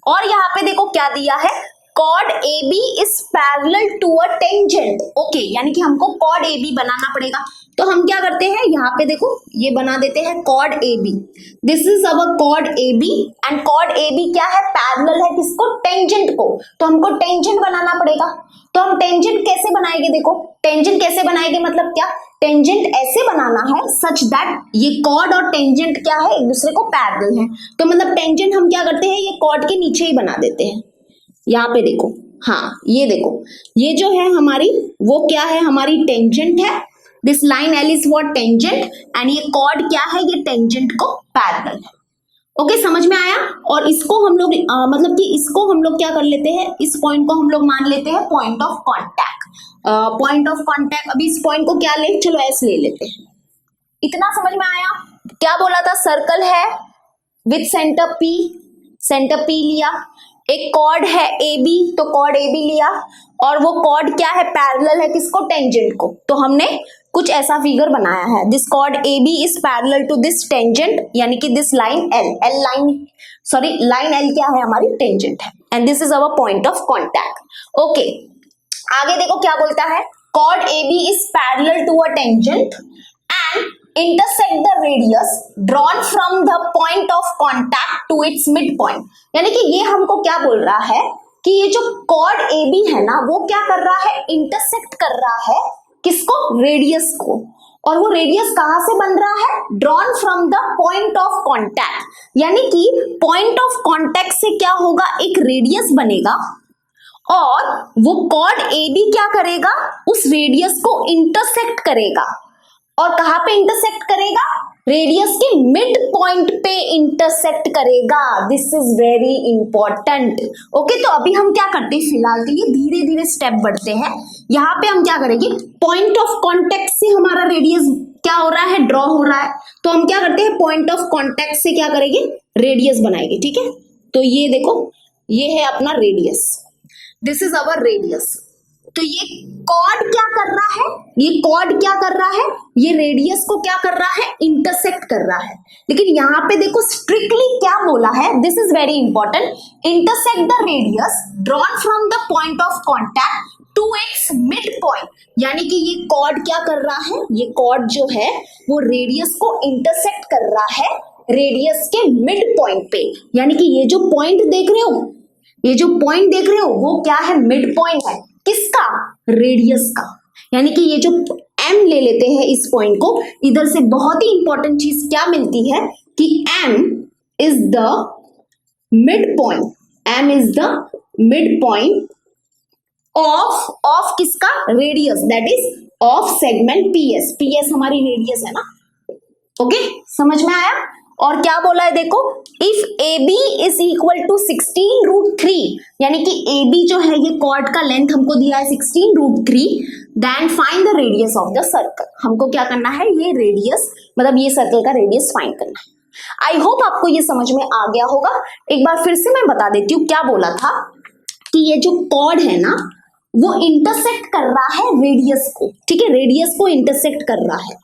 और यहाँ पे देखो क्या दिया है, chord AB is parallel to a tangent। Okay, यानी कि हमको chord AB बनाना पड़ेगा। तो हम क्या करते हैं, यहाँ पे देखो ये बना देते हैं chord AB। This is our chord AB and chord AB क्या है, पैरेलल है किसको, टेंजेंट को। तो हमको टेंजेंट बनाना पड़ेगा। तो हम टेंजेंट कैसे बनाएंगे, देखो टेंजेंट कैसे बनाएंगे, मतलब क्या, टेंजेंट ऐसे बनाना है सच दैट ये chord और टेंजेंट क्या है, एक दूसरे को पैरेलल है। तो मतलब टेंजेंट हम क्या करते हैं, ये chord के नीचे ही बना देते हैं। यहाँ पे देखो, हाँ ये देखो, ये जो है हमारी, वो क्या है, हमारी टेंजेंट है। This line L is what, tangent, and ये chord क्या है, ये टेंजेंट को पैरेलल है। ओके समझ में आया। और इसको हम लोग मतलब कि इसको हम लोग क्या कर लेते हैं, इस पॉइंट को हम लोग मान लेते हैं point of contact. Point of contact, अभी इस पॉइंट को क्या ले, चलो ऐसे ले लेते हैं। इतना समझ में आया। क्या बोला था, सर्कल है with centre P, centre P लिया, एक chord है AB, तो chord AB लिया, और वो chord क्या है, पैरेलल है किसको, टेंजेंट को। तो हमने कुछ ऐसा फिगर बनाया है, this chord AB is parallel to this tangent, यानी कि this line L line, sorry line L क्या है, हमारी टेंजेंट है, and this is our point of contact. Okay आगे देखो क्या बोलता है, chord AB is parallel to a tangent and intersect the radius drawn from the point of contact to its midpoint। यानी कि ये हमको क्या बोल रहा है कि ये जो chord AB है ना, वो क्या कर रहा है, इंटरसेक्ट कर रहा है किसको, रेडियस को। और वो रेडियस कहां से बन रहा है? Drawn from the point of contact, यानी कि पॉइंट ऑफ कॉन्टैक्ट से क्या होगा, एक रेडियस बनेगा और वो कॉर्ड AB क्या करेगा, उस रेडियस को इंटरसेक्ट करेगा। और कहां पे इंटरसेक्ट करेगा? रेडियस के मिड पॉइंट पे इंटरसेक्ट करेगा। This is very important. Okay, तो अभी हम क्या करते हैं, फिलहाल के लिए धीरे धीरे स्टेप बढ़ते हैं। यहाँ पे हम क्या करेंगे, पॉइंट ऑफ कॉन्टैक्ट से हमारा रेडियस क्या हो रहा है, ड्रॉ हो रहा है, तो हम क्या करते हैं, पॉइंट ऑफ कॉन्टैक्ट से क्या करेंगे, रेडियस बनाएंगे। ठीक है, तो ये देखो, ये है अपना radius, this is our radius. तो ये कॉर्ड क्या कर रहा है, ये कॉर्ड क्या कर रहा है, ये रेडियस को क्या कर रहा है, इंटरसेक्ट कर रहा है। लेकिन यहाँ पे देखो स्ट्रिक्टली क्या बोला है, this is very important, intersect the radius drawn from the point of contact to its mid point. यानी कि ये कॉर्ड क्या कर रहा है, ये कॉर्ड जो है वो रेडियस को इंटरसेक्ट कर रहा है रेडियस के मिड पॉइंट पे। यानी कि ये जो पॉइंट देख रहे हो, ये जो पॉइंट देख रहे हो वो क्या है, मिड पॉइंट है, किसका, रेडियस का। यानी कि ये जो m ले लेते हैं इस पॉइंट को, इधर से बहुत ही इंपॉर्टेंट चीज क्या मिलती है कि m is the mid point, m is the mid point of किसका, radius, that is of segment PS। PS हमारी रेडियस है ना। ओके, समझ में आया। और क्या बोला है देखो, if AB is equal to 16√3, यानी कि AB जो है ये कॉर्ड का लेंथ हमको दिया है 16√3, then find the radius of the circle. हमको क्या करना है, ये रेडियस मतलब ये सर्कल का रेडियस फाइंड करना है। आई होप आपको ये समझ में आ गया होगा। एक बार फिर से मैं बता देती हूँ क्या बोला था, कि ये जो कॉर्ड है ना वो इंटरसेक्ट कर रहा है रेडियस को। ठीक है, रेडियस को इंटरसेक्ट कर रहा है,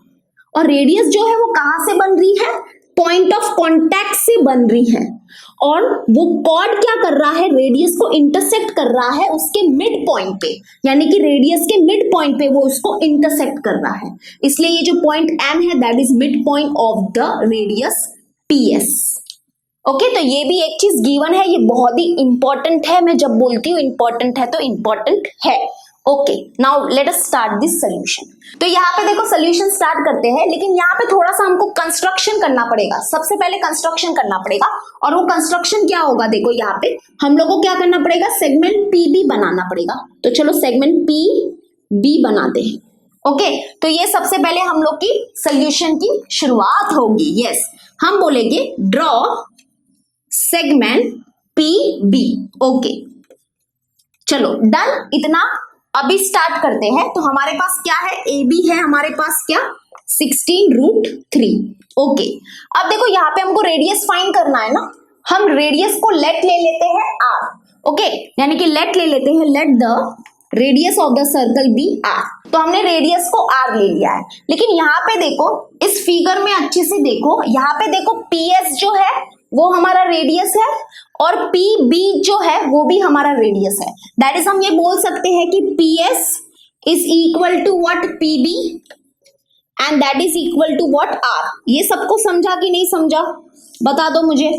और रेडियस जो है वो कहां से बन रही है, पॉइंट ऑफ कॉन्टैक्ट से बन रही है। और वो कॉर्ड क्या कर रहा है, रेडियस को इंटरसेक्ट कर रहा है उसके मिड पॉइंट पे, यानी कि रेडियस के मिड पॉइंट पे वो उसको इंटरसेक्ट कर रहा है। इसलिए ये जो पॉइंट M है that is mid point of the radius PS। Okay, तो ये भी एक चीज गिवन है, ये बहुत ही इंपॉर्टेंट है। मैं जब बोलती हूँ इंपॉर्टेंट है तो इंपॉर्टेंट है। Okay, now let us start this solution. तो यहाँ पे देखो सोल्यूशन स्टार्ट करते हैं, लेकिन यहाँ पे थोड़ा सा हमको कंस्ट्रक्शन करना पड़ेगा। सबसे पहले कंस्ट्रक्शन करना पड़ेगा, और वो कंस्ट्रक्शन क्या होगा, देखो यहाँ पे हम लोग को क्या करना पड़ेगा, सेगमेंट PB बनाना पड़ेगा। तो चलो सेगमेंट PB बनाते हैं। ओके, तो ये सबसे पहले हम लोग की सोल्यूशन की शुरुआत होगी। यस, हम बोलेंगे ड्रॉ सेगमेंट PB। ओके, चलो डन, इतना। अभी स्टार्ट करते हैं। तो हमारे पास क्या है, AB है हमारे पास क्या, 16√3। ओके, अब देखो यहाँ पे हमको रेडियस फाइंड करना है ना, हम रेडियस को लेट ले लेते हैं R। ओके, यानी कि लेट ले लेते हैं, let the radius of the circle be R। तो हमने रेडियस को R ले लिया है, लेकिन यहाँ पे देखो इस फिगर में अच्छे से देखो, यहाँ पे देखो PS जो है वो हमारा रेडियस है, और PB जो है वो भी हमारा रेडियस है। दैट इज हम ये बोल सकते हैं कि PS is equal to what, PB, and that is equal to what, R। ये सबको समझा कि नहीं समझा, बता दो मुझे।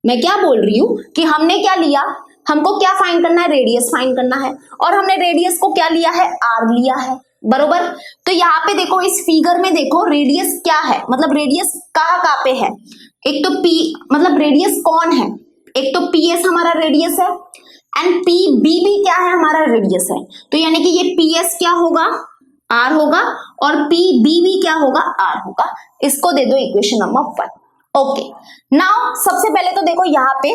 मैं क्या बोल रही हूं कि हमने क्या लिया, हमको क्या फाइंड करना है, रेडियस फाइंड करना है, और हमने रेडियस को क्या लिया है, R लिया है, बरोबर। तो यहाँ पे देखो इस फिगर में देखो रेडियस क्या है, मतलब रेडियस कहाँ पे है, एक तो P मतलब रेडियस कौन है, एक तो PS हमारा रेडियस है, एंड PB भी क्या है, हमारा रेडियस है। तो यानी कि ये PS क्या होगा, R होगा, और PB भी क्या होगा, R होगा। इसको दे दो इक्वेशन नंबर 1। ओके, नाउ सबसे पहले तो देखो यहाँ पे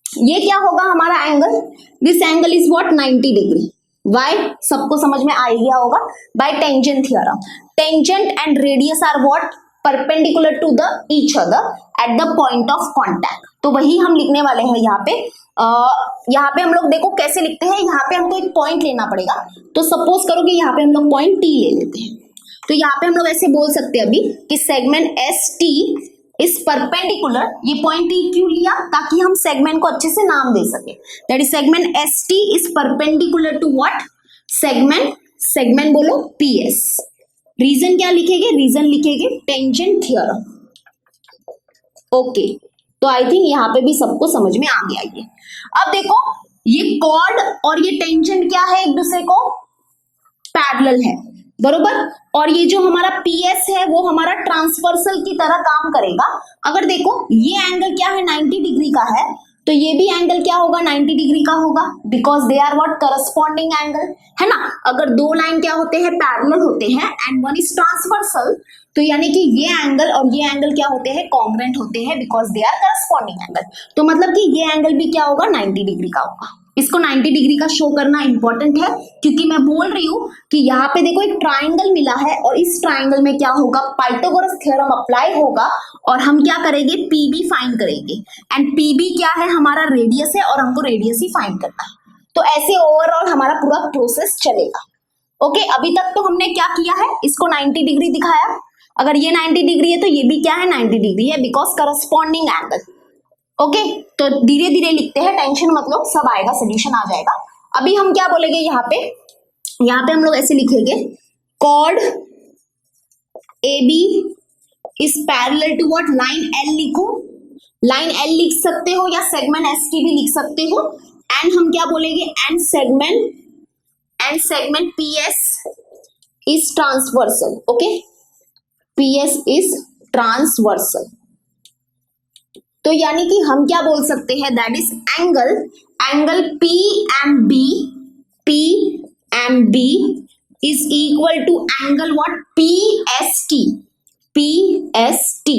ये क्या होगा हमारा angle, this angle is what, 90 degree. Why, सबको समझ में आ गया होगा, by tangent theorem. Tangent and radius are what, perpendicular to the each other at the point of contact. तो वही हम लिखने वाले हैं यहाँ पे। यहाँ पे हम लोग देखो कैसे लिखते हैं, यहाँ पे हमको एक पॉइंट लेना पड़ेगा। तो सपोज करो कि यहाँ पे हम लोग पॉइंट T ले लेते हैं, तो यहाँ पे हम लोग ऐसे बोल सकते हैं अभी कि सेगमेंट ST इस परपेंडिकुलर, ये पॉइंट T क्यों लिया, ताकि हम सेगमेंट को अच्छे से नाम दे सके। That is segment ST is perpendicular to what, segment बोलो PS। रीजन क्या लिखेंगे, रीजन लिखेंगे टेंजेंट थ्योरम। ओके, तो आई थिंक यहाँ पे भी सबको समझ में आ गया ये। अब देखो ये कॉर्ड और ये टेंजेंट क्या है, एक दूसरे को पैरेलल है। बरोबर। और ये जो हमारा PS है वो हमारा ट्रांसवर्सल की तरह काम करेगा। अगर देखो ये एंगल क्या है 90 डिग्री का है, तो ये भी एंगल क्या होगा 90 डिग्री का होगा, because they are what corresponding angle, है ना। अगर दो लाइन क्या होते हैं पैरेलल होते हैं एंड वन इज ट्रांसवर्सल, तो यानी कि ये एंगल और ये एंगल क्या होते हैं कॉन्ग्रुएंट होते हैं, because they are corresponding angle. तो मतलब कि ये एंगल भी क्या होगा 90 डिग्री का होगा। इसको 90 डिग्री का शो करना इंपॉर्टेंट है, क्योंकि मैं बोल रही हूं कि यहाँ पे देखो एक ट्राइंगल मिला है और इस ट्राइंगल में क्या होगा पाइथागोरस थ्योरम अप्लाई होगा और हम क्या करेंगे PB फाइंड करेंगे। एंड PB क्या है हमारा रेडियस है और हमको रेडियस ही फाइंड करना है। तो ऐसे ओवरऑल हमारा पूरा प्रोसेस चलेगा। ओके, अभी तक तो हमने क्या किया है, इसको 90 डिग्री दिखाया। अगर ये 90 डिग्री है तो ये भी क्या है 90 डिग्री है, बिकॉज करस्पॉन्डिंग एंगल। ओके, तो धीरे धीरे लिखते हैं, टेंशन मत लो, सब आएगा, सोल्यूशन आ जाएगा। अभी हम क्या बोलेंगे यहाँ पे हम लोग ऐसे लिखेंगे chord AB is parallel to what, line L लिखो, लाइन L लिख सकते हो या सेगमेंट ST भी लिख सकते हो। एंड हम क्या बोलेंगे and segment PS is transversal. Okay, PS is transversal. तो यानी कि हम क्या बोल सकते हैं that is angle PMB is equal to angle what PST।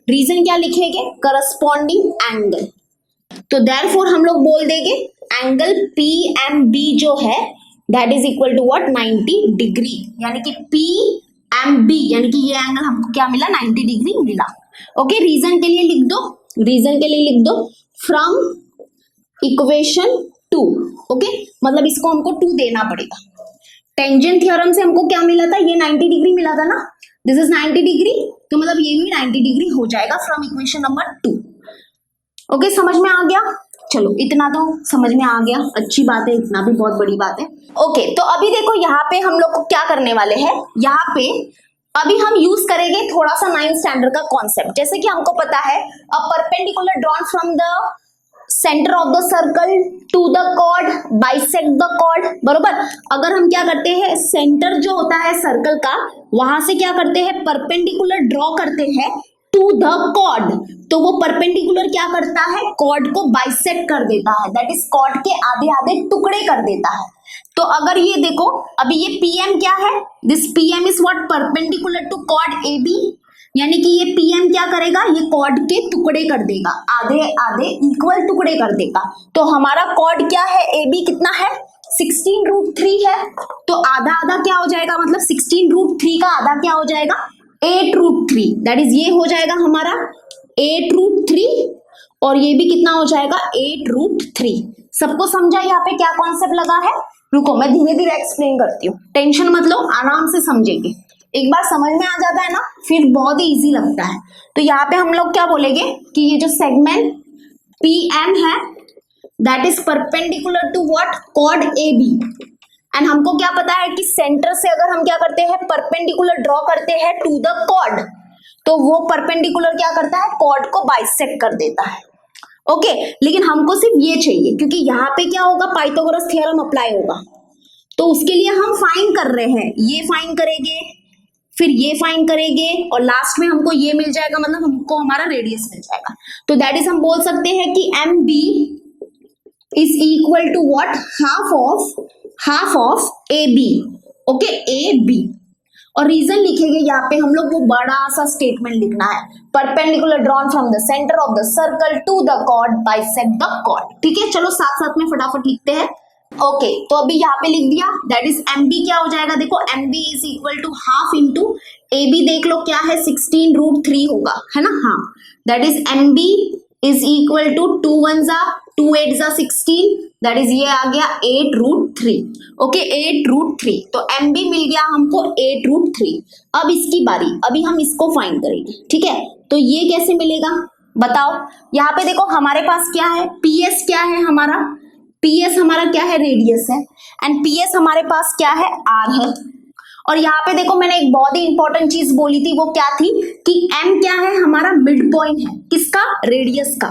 Reason क्या लिखेंगे करस्पॉन्डिंग एंगल। तो देयरफॉर हम लोग बोल देंगे एंगल PMB जो है that is equal to what 90 degree, यानी कि PMB यानी कि ये एंगल हमको क्या मिला 90 डिग्री मिला। ओके, रीजन के लिए लिख दो फ्रॉम इक्वेशन 2। ओके, मतलब इसको हमको 2 देना पड़ेगा। टेंजेंट थ्योरम से हमको क्या मिला था, ये 90 डिग्री मिला था ना, दिस इज 90 डिग्री, तो मतलब ये भी 90 डिग्री हो जाएगा फ्रॉम इक्वेशन नंबर 2। ओके, समझ में आ गया। चलो इतना तो समझ में आ गया, अच्छी बात है, इतना भी बहुत बड़ी बात है। ओके, तो अभी देखो यहाँ पे हम लोग को क्या करने वाले हैं, यहाँ पे अभी हम यूज करेंगे थोड़ा सा 9th स्टैंडर्ड का कॉन्सेप्ट। जैसे कि हमको पता है a perpendicular drawn from the centre of the circle to the chord bisect the chord, बरोबर। अगर हम क्या करते हैं सेंटर जो होता है सर्कल का वहां से क्या करते हैं परपेंडिकुलर ड्रॉ करते हैं टू द कॉर्ड, तो वो परपेंडिकुलर क्या करता है कॉर्ड को बाइसेक्ट कर देता है, दैट इज कॉर्ड के आधे आधे टुकड़े कर देता है। तो अगर ये देखो अभी ये PM क्या है, this PM is what perpendicular to chord AB, यानी कि ये PM क्या करेगा ये कॉर्ड के टुकड़े कर देगा, आधे आधे इक्वल टुकड़े कर देगा। तो हमारा कॉर्ड क्या है AB कितना है 16√3 है, तो आधा आधा क्या हो जाएगा, मतलब 16√3 का आधा क्या हो जाएगा 8√3, दैट इज ये हो जाएगा हमारा 8√3 और ये भी कितना हो जाएगा 8√3। सबको समझा यहाँ पे क्या कॉन्सेप्ट लगा है? रुको मैं धीरे धीरे एक्सप्लेन करती हूँ, टेंशन मत लो, आराम से समझेंगे। एक बार समझ में आ जाता है ना फिर बहुत ही इजी लगता है। तो यहाँ पे हम लोग क्या बोलेंगे कि ये जो सेगमेंट PM है that is perpendicular to what chord AB, and हमको क्या पता है कि सेंटर से अगर हम क्या करते हैं परपेंडिकुलर ड्रॉ करते हैं टू द कॉर्ड, तो वो परपेंडिकुलर क्या करता है कॉर्ड को बाइसेक्ट कर देता है। ओके, लेकिन हमको सिर्फ ये चाहिए क्योंकि यहाँ पे क्या होगा पाइथागोरस थ्योरम अप्लाई होगा, तो उसके लिए हम फाइंड कर रहे हैं, ये फाइंड करेंगे फिर ये फाइंड करेंगे और लास्ट में हमको ये मिल जाएगा, मतलब हमको हमारा रेडियस मिल जाएगा। तो दैट इज हम बोल सकते हैं कि MB is equal to what half of AB। Okay, AB और रीजन लिखेंगे यहाँ पे हम लोग, वो बड़ा सा स्टेटमेंट लिखना है perpendicular drawn from the centre of the circle to the chord bisect the chord. ठीक है, चलो साथ साथ में फटाफट लिखते हैं। ओके, तो अभी यहाँ पे लिख दिया, दैट इज MB क्या हो जाएगा, देखो MB is equal to half into AB, देख लो क्या है 16√3 होगा, है ना। हाँ, that is MB is equal to 2 1 जा 2 8 जा 16, दैट इज ये आ गया 8√3। ओके, 8√3, तो MB मिल गया हमको 8√3। अब इसकी बारी, अभी हम इसको फाइंड करेंगे। ठीक है, तो ये कैसे मिलेगा बताओ। यहाँ पे देखो हमारे पास क्या है PS क्या है हमारा, PS हमारा क्या है रेडियस है, एंड PS हमारे पास क्या है R है। और यहाँ पे देखो मैंने एक बहुत ही इंपॉर्टेंट चीज बोली थी, वो क्या थी कि M क्या है हमारा मिड पॉइंट है, किसका रेडियस का,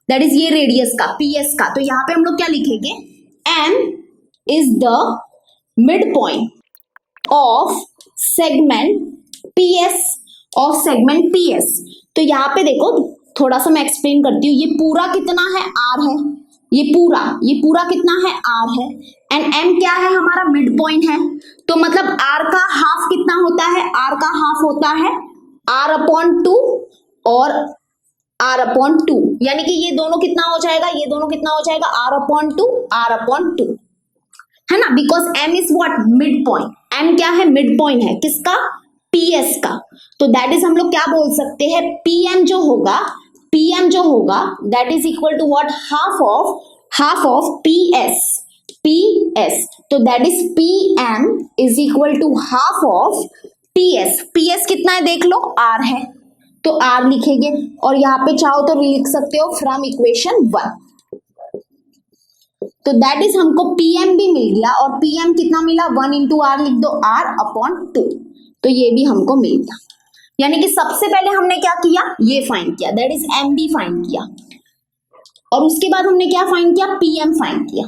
दैट इज ये रेडियस का PS का। तो यहाँ पे हम लोग क्या लिखेंगे M is the mid point of segment PS और सेगमेंट पीएस। तो यहाँ पे देखो थोड़ा सा मैं एक्सप्लेन करती हूँ। ये पूरा कितना है, आर है, ये पूरा कितना है, आर है, एंड एम क्या है, हमारा मिड पॉइंट है। तो मतलब आर का हाफ कितना होता है, आर का हाफ होता है आर अपॉन 2 और आर अपॉन 2, यानी कि ये दोनों कितना हो जाएगा, ये दोनों कितना हो जाएगा, आर अपॉन 2, आर अपॉन 2, है ना, because M is what, mid point. एम क्या है, मिड पॉइंट है, किसका, पीएस का। तो दैट इज हम लोग क्या बोल सकते हैं, पीएम जो होगा that is equal to what, half of PS. तो that is PM is equal to half of PS कितना है देख लो, आर है, तो आर लिखेंगे, और यहाँ पे चाहो तो लिख सकते हो फ्रॉम इक्वेशन 1। तो दैट इज हमको पीएम भी मिल गया, और पीएम कितना मिला, 1 इंटू आर लिख दो, आर अपॉन 2, तो ये भी हमको मिल गया। यानी कि सबसे पहले हमने क्या किया, ये फाइंड किया, that is M B find किया, और उसके बाद हमने क्या फाइंड किया, पीएम फाइंड किया।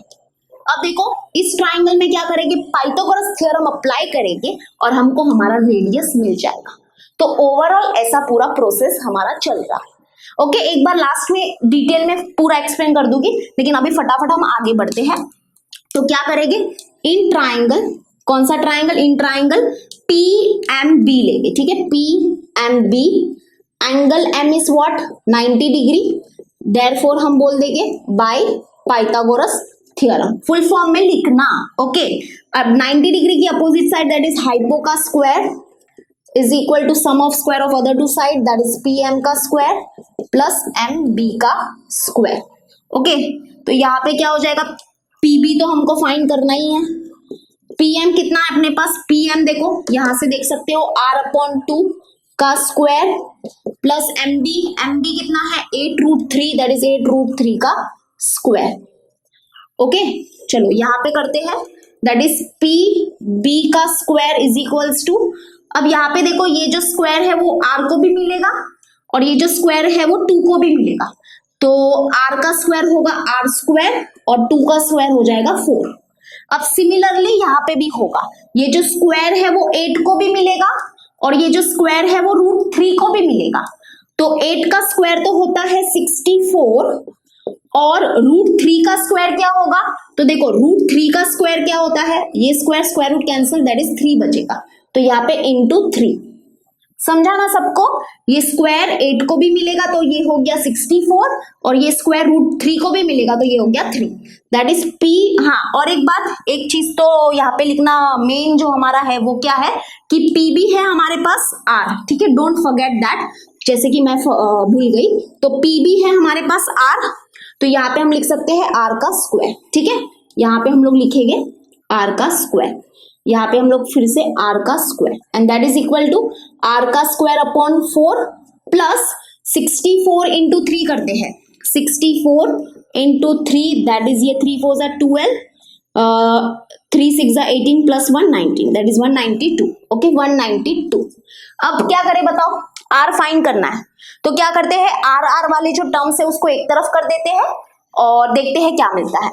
अब देखो इस ट्राइंगल में क्या करेंगे, पाइथागोरस थ्योरम अप्लाई करेंगे और हमको हमारा रेडियस मिल जाएगा। तो ओवरऑल ऐसा पूरा प्रोसेस हमारा चल रहा है। ओके, एक बार लास्ट में डिटेल में पूरा एक्सप्लेन कर दूंगी, लेकिन अभी फटाफट हम आगे बढ़ते हैं। तो क्या करेंगे, इन ट्राइंगल, कौन सा ट्राइंगल, इन ट्राइंगल PMB लेंगे, ठीक है, PMB, angle M is what, 90 degree, therefore हम बोल देंगे by Pythagoras theorem, full form में लिखना। ओके, अब 90 डिग्री की opposite side that is hypo का square is equal to sum of square of other two side that is PM का square plus MB का स्क्वायर। ओके, तो यहाँ पे क्या हो जाएगा, PB तो हमको फाइंड करना ही है, PM कितना है अपने पास, PM देखो यहां से देख सकते हो R अपॉन 2 का स्क्वायर प्लस MB कितना है 8√3, दैट इज 8√3 का स्क्वायर। ओके, चलो यहाँ पे करते हैं, दैट इज PB का स्क्वायर इज इक्वल्स टू, अब यहाँ पे देखो ये जो स्क्वायर है वो R को भी मिलेगा और ये जो स्क्वायर है वो 2 को भी मिलेगा, तो R का स्क्वायर होगा R स्क्वायर और 2 का स्क्वायर हो जाएगा 4। अब सिमिलरली यहाँ पे भी होगा, ये जो स्क्वायर है वो 8 को भी मिलेगा और ये जो स्क्वायर है वो √3 को भी मिलेगा। तो 8 का स्क्वायर तो होता है 64 और √3 का स्क्वायर क्या होगा, तो देखो √3 का स्क्वायर क्या होता है, ये square square root cancel, that is 3 बचेगा, तो यहाँ पे इंटू 3, समझा ना सबको, ये स्क्वायर 8 को भी मिलेगा तो ये हो गया 64 और ये स्क्वायर √3 को भी मिलेगा तो ये हो गया 3, दैट इज P। हाँ, और एक बात, एक चीज तो यहाँ पे लिखना, मेन जो हमारा है वो क्या है कि PB है हमारे पास R, ठीक है, डोंट फॉरगेट दैट, जैसे कि मैं भूल गई, तो PB है हमारे पास R, तो यहाँ पे हम लिख सकते हैं R का स्क्वायर, ठीक है, यहाँ पे हम लोग लिखेंगे R का स्क्वायर, यहाँ पे हम लोग फिर से R का square, and that is equal to R का स्क्वायर अपॉन 4 प्लस 64 इंटू 3 करते हैं, 64 इंटू 3 दैट इज, ये 3 4 12, 3 6 18 प्लस 1 19, दैट इज 192। ओके, 192। अब क्या करें बताओ, R फाइंड करना है, तो क्या करते हैं, R वाले जो टर्म्स है उसको एक तरफ कर देते हैं और देखते हैं क्या मिलता है।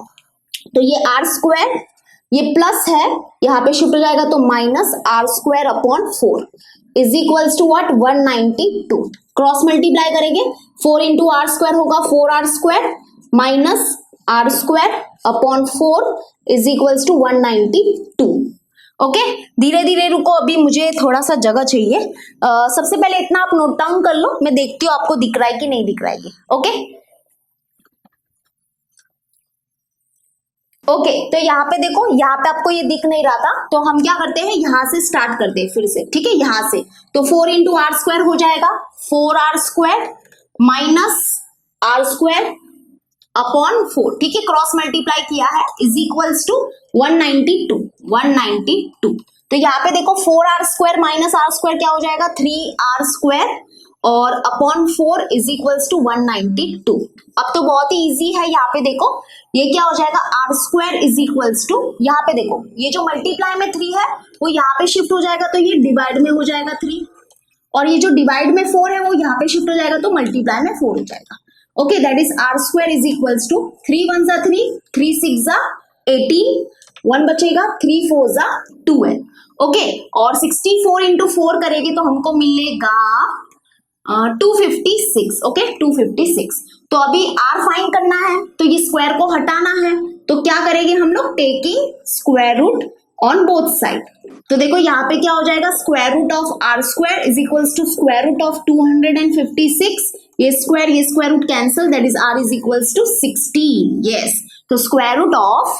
तो ये R स्क्वायर, ये प्लस है, यहाँ पे शिफ्ट हो जाएगा तो minus R square upon 4 is equals to what, 192। Cross multiply करेंगे, 4 इंटू R स्क्वायर होगा 4R square minus R square upon 4 is equals to 192। Okay, धीरे धीरे रुको, अभी मुझे थोड़ा सा जगह चाहिए। सबसे पहले इतना आप नोट डाउन कर लो, मैं देखती हूँ आपको दिख रहा है कि नहीं दिख रहा है। ओके ओके, तो यहाँ पे देखो, यहाँ पे आपको ये दिख नहीं रहा था, तो हम क्या करते हैं, यहाँ से स्टार्ट करते हैं फिर से, ठीक है, यहाँ से, तो 4 इंटू R स्क्वायर हो जाएगा 4R square minus R square upon 4, ठीक है, क्रॉस मल्टीप्लाई किया है, इज इक्वल्स टू 192। तो यहाँ पे देखो 4R square minus R square क्या हो जाएगा, 3R स्क्वायर और अपॉन 4 इज इक्वल्स टू 192। अब तो बहुत ही इजी है, यहाँ पे देखो ये क्या हो जाएगा, R square is equals to, यहाँ पे देखो ये जो मल्टीप्लाई में 3 है वो यहाँ पे शिफ्ट हो जाएगा तो ये डिवाइड में हो जाएगा 3, और ये जो डिवाइड में 4 है वो यहाँ पे शिफ्ट हो जाएगा तो मल्टीप्लाई में 4 हो जाएगा। Okay, that is R square is equals to 3 1 3 3 6 18 1 बचेगा, 3 4 जा 12, ओके। और 64 इंटू 4 करेंगे तो हमको मिलेगा 256, ओके 256। तो अभी r फाइंड करना है, तो ये स्क्वायर को हटाना है, तो क्या करेंगे हम लोग, taking square root on both side. तो देखो यहाँ पे क्या हो जाएगा, square root of R square is equals to square root of 256, ये square root cancel, that is R is equals to 16, yes. तो स्क्वायर रूट ऑफ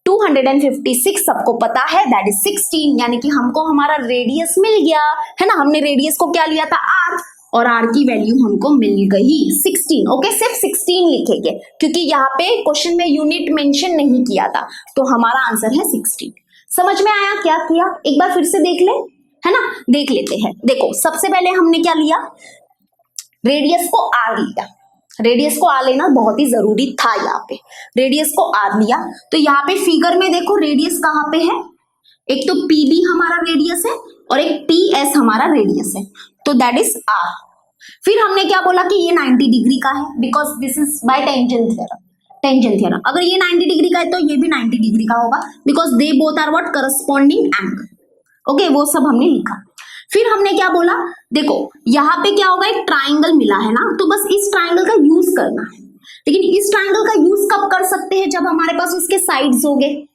256 सबको पता है दैट इज 16, यानी कि हमको हमारा रेडियस मिल गया है ना। हमने रेडियस को क्या लिया था, r, और r की वैल्यू हमको मिल गई 16, ओके। सिर्फ 16 लिखेंगे क्योंकि यहाँ पे क्वेश्चन में यूनिट मेंशन नहीं किया था, तो हमारा आंसर है 16। समझ में आया क्या किया, एक बार फिर से देख ले, है ना, देख लेते हैं। देखो सबसे पहले हमने क्या लिया, रेडियस को r लिया, रेडियस को r लेना बहुत ही जरूरी था, यहाँ पे रेडियस को r लिया। तो यहाँ पे फिगर में देखो रेडियस कहाँ पे है, एक तो PB हमारा रेडियस है और एक PS हमारा रेडियस है, तो दैट इज r। फिर हमने क्या बोला कि ये 90 डिग्री का है, because this is by tangent theorem, tangent theorem. अगर ये 90 डिग्री का है तो ये भी 90 डिग्री का होगा, because they both are what, corresponding angle, okay. वो सब हमने लिखा। फिर हमने क्या बोला, देखो यहाँ पे क्या होगा, एक ट्राइंगल मिला है ना, तो बस इस ट्राइंगल का यूज करना है। लेकिन इस ट्राइंगल का यूज कब कर सकते हैं, जब हमारे पास उसके साइड्स होंगे,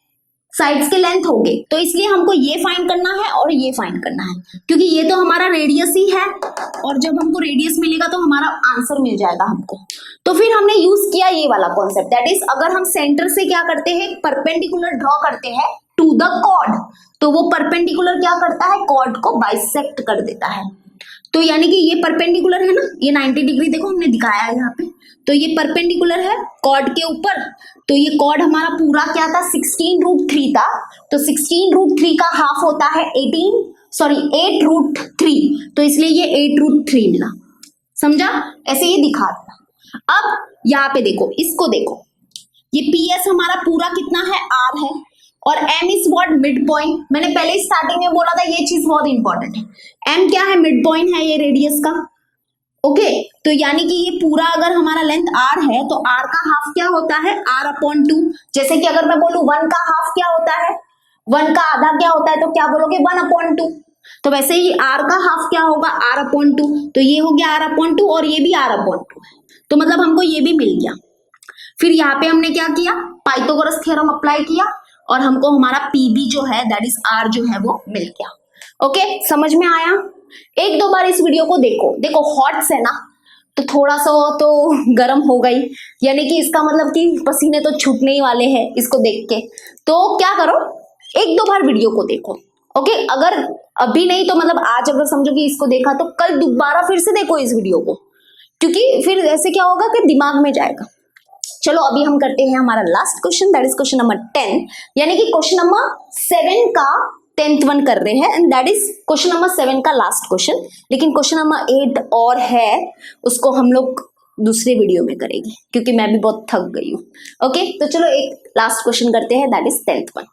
साइड्स के लेंथ होंगे, तो इसलिए हमको ये फाइंड करना है और ये फाइंड करना है, क्योंकि ये तो हमारा रेडियस ही है, और जब हमको रेडियस मिलेगा तो हमारा आंसर मिल जाएगा हमको। तो फिर हमने यूज किया ये वाला कॉन्सेप्ट, दैट इज अगर हम सेंटर से क्या करते हैं, परपेंडिकुलर ड्रॉ करते हैं टू द कॉर्ड, तो वो परपेंडिकुलर क्या करता है, कॉर्ड को बाइसेक्ट कर देता है। तो यानी कि ये परपेंडिकुलर है ना, ये 90 डिग्री देखो हमने दिखाया है यहाँ पे, तो ये परपेंडिकुलर है कॉर्ड के ऊपर, तो ये कॉर्ड हमारा पूरा क्या था, 16√3 था, तो 16√3 का हाफ होता है 8√3, तो इसलिए ये 8√3 मिला, समझा, ऐसे ये दिखा देना। अब यहाँ पे देखो, इसको देखो, ये PS हमारा पूरा कितना है, r है, और m is what, mid point. मैंने पहले स्टार्टिंग में बोला था ये चीज बहुत इंपॉर्टेंट है, m क्या है, मिड पॉइंट है ये रेडियस का, ओके। तो यानी कि ये पूरा अगर हमारा लेंथ r है तो r का हाफ क्या होता है, r/2। जैसे कि अगर मैं बोलूं 1 का हाफ क्या होता है, 1 का आधा क्या होता है, तो क्या बोलोगे, 1/2। तो वैसे ही r का हाफ क्या होगा, r/2, तो ये हो गया r/2 और ये भी r/2 है, तो मतलब हमको ये भी मिल गया। फिर यहाँ पे हमने क्या किया, पाइथागोरस थ्योरम अप्लाई किया, और हमको हमारा PB जो है दैट इज r जो है वो मिल गया, ओके। समझ में आया, एक दो बार इस वीडियो को देखो, देखो हॉट्स है ना, तो थोड़ा सा तो गर्म हो गई, यानी कि इसका मतलब कि पसीने तो छूटने ही वाले हैं इसको देख के। तो क्या करो, एक दो बार वीडियो को देखो, ओके। अगर अभी नहीं तो मतलब आज अगर समझो कि इसको देखा तो कल दोबारा फिर से देखो इस वीडियो को, क्योंकि फिर ऐसे क्या होगा कि दिमाग में जाएगा। चलो अभी हम करते हैं हमारा last question, that is question number 10, यानी कि क्वेश्चन नंबर 7 का 10th वन कर रहे हैं, and that is question number 7 का लास्ट क्वेश्चन। लेकिन क्वेश्चन नंबर 8 और है, उसको हम लोग दूसरे वीडियो में करेंगे, क्योंकि मैं भी बहुत थक गई हूँ, ओके। तो चलो एक लास्ट क्वेश्चन करते हैं, दैट इज 10th वन।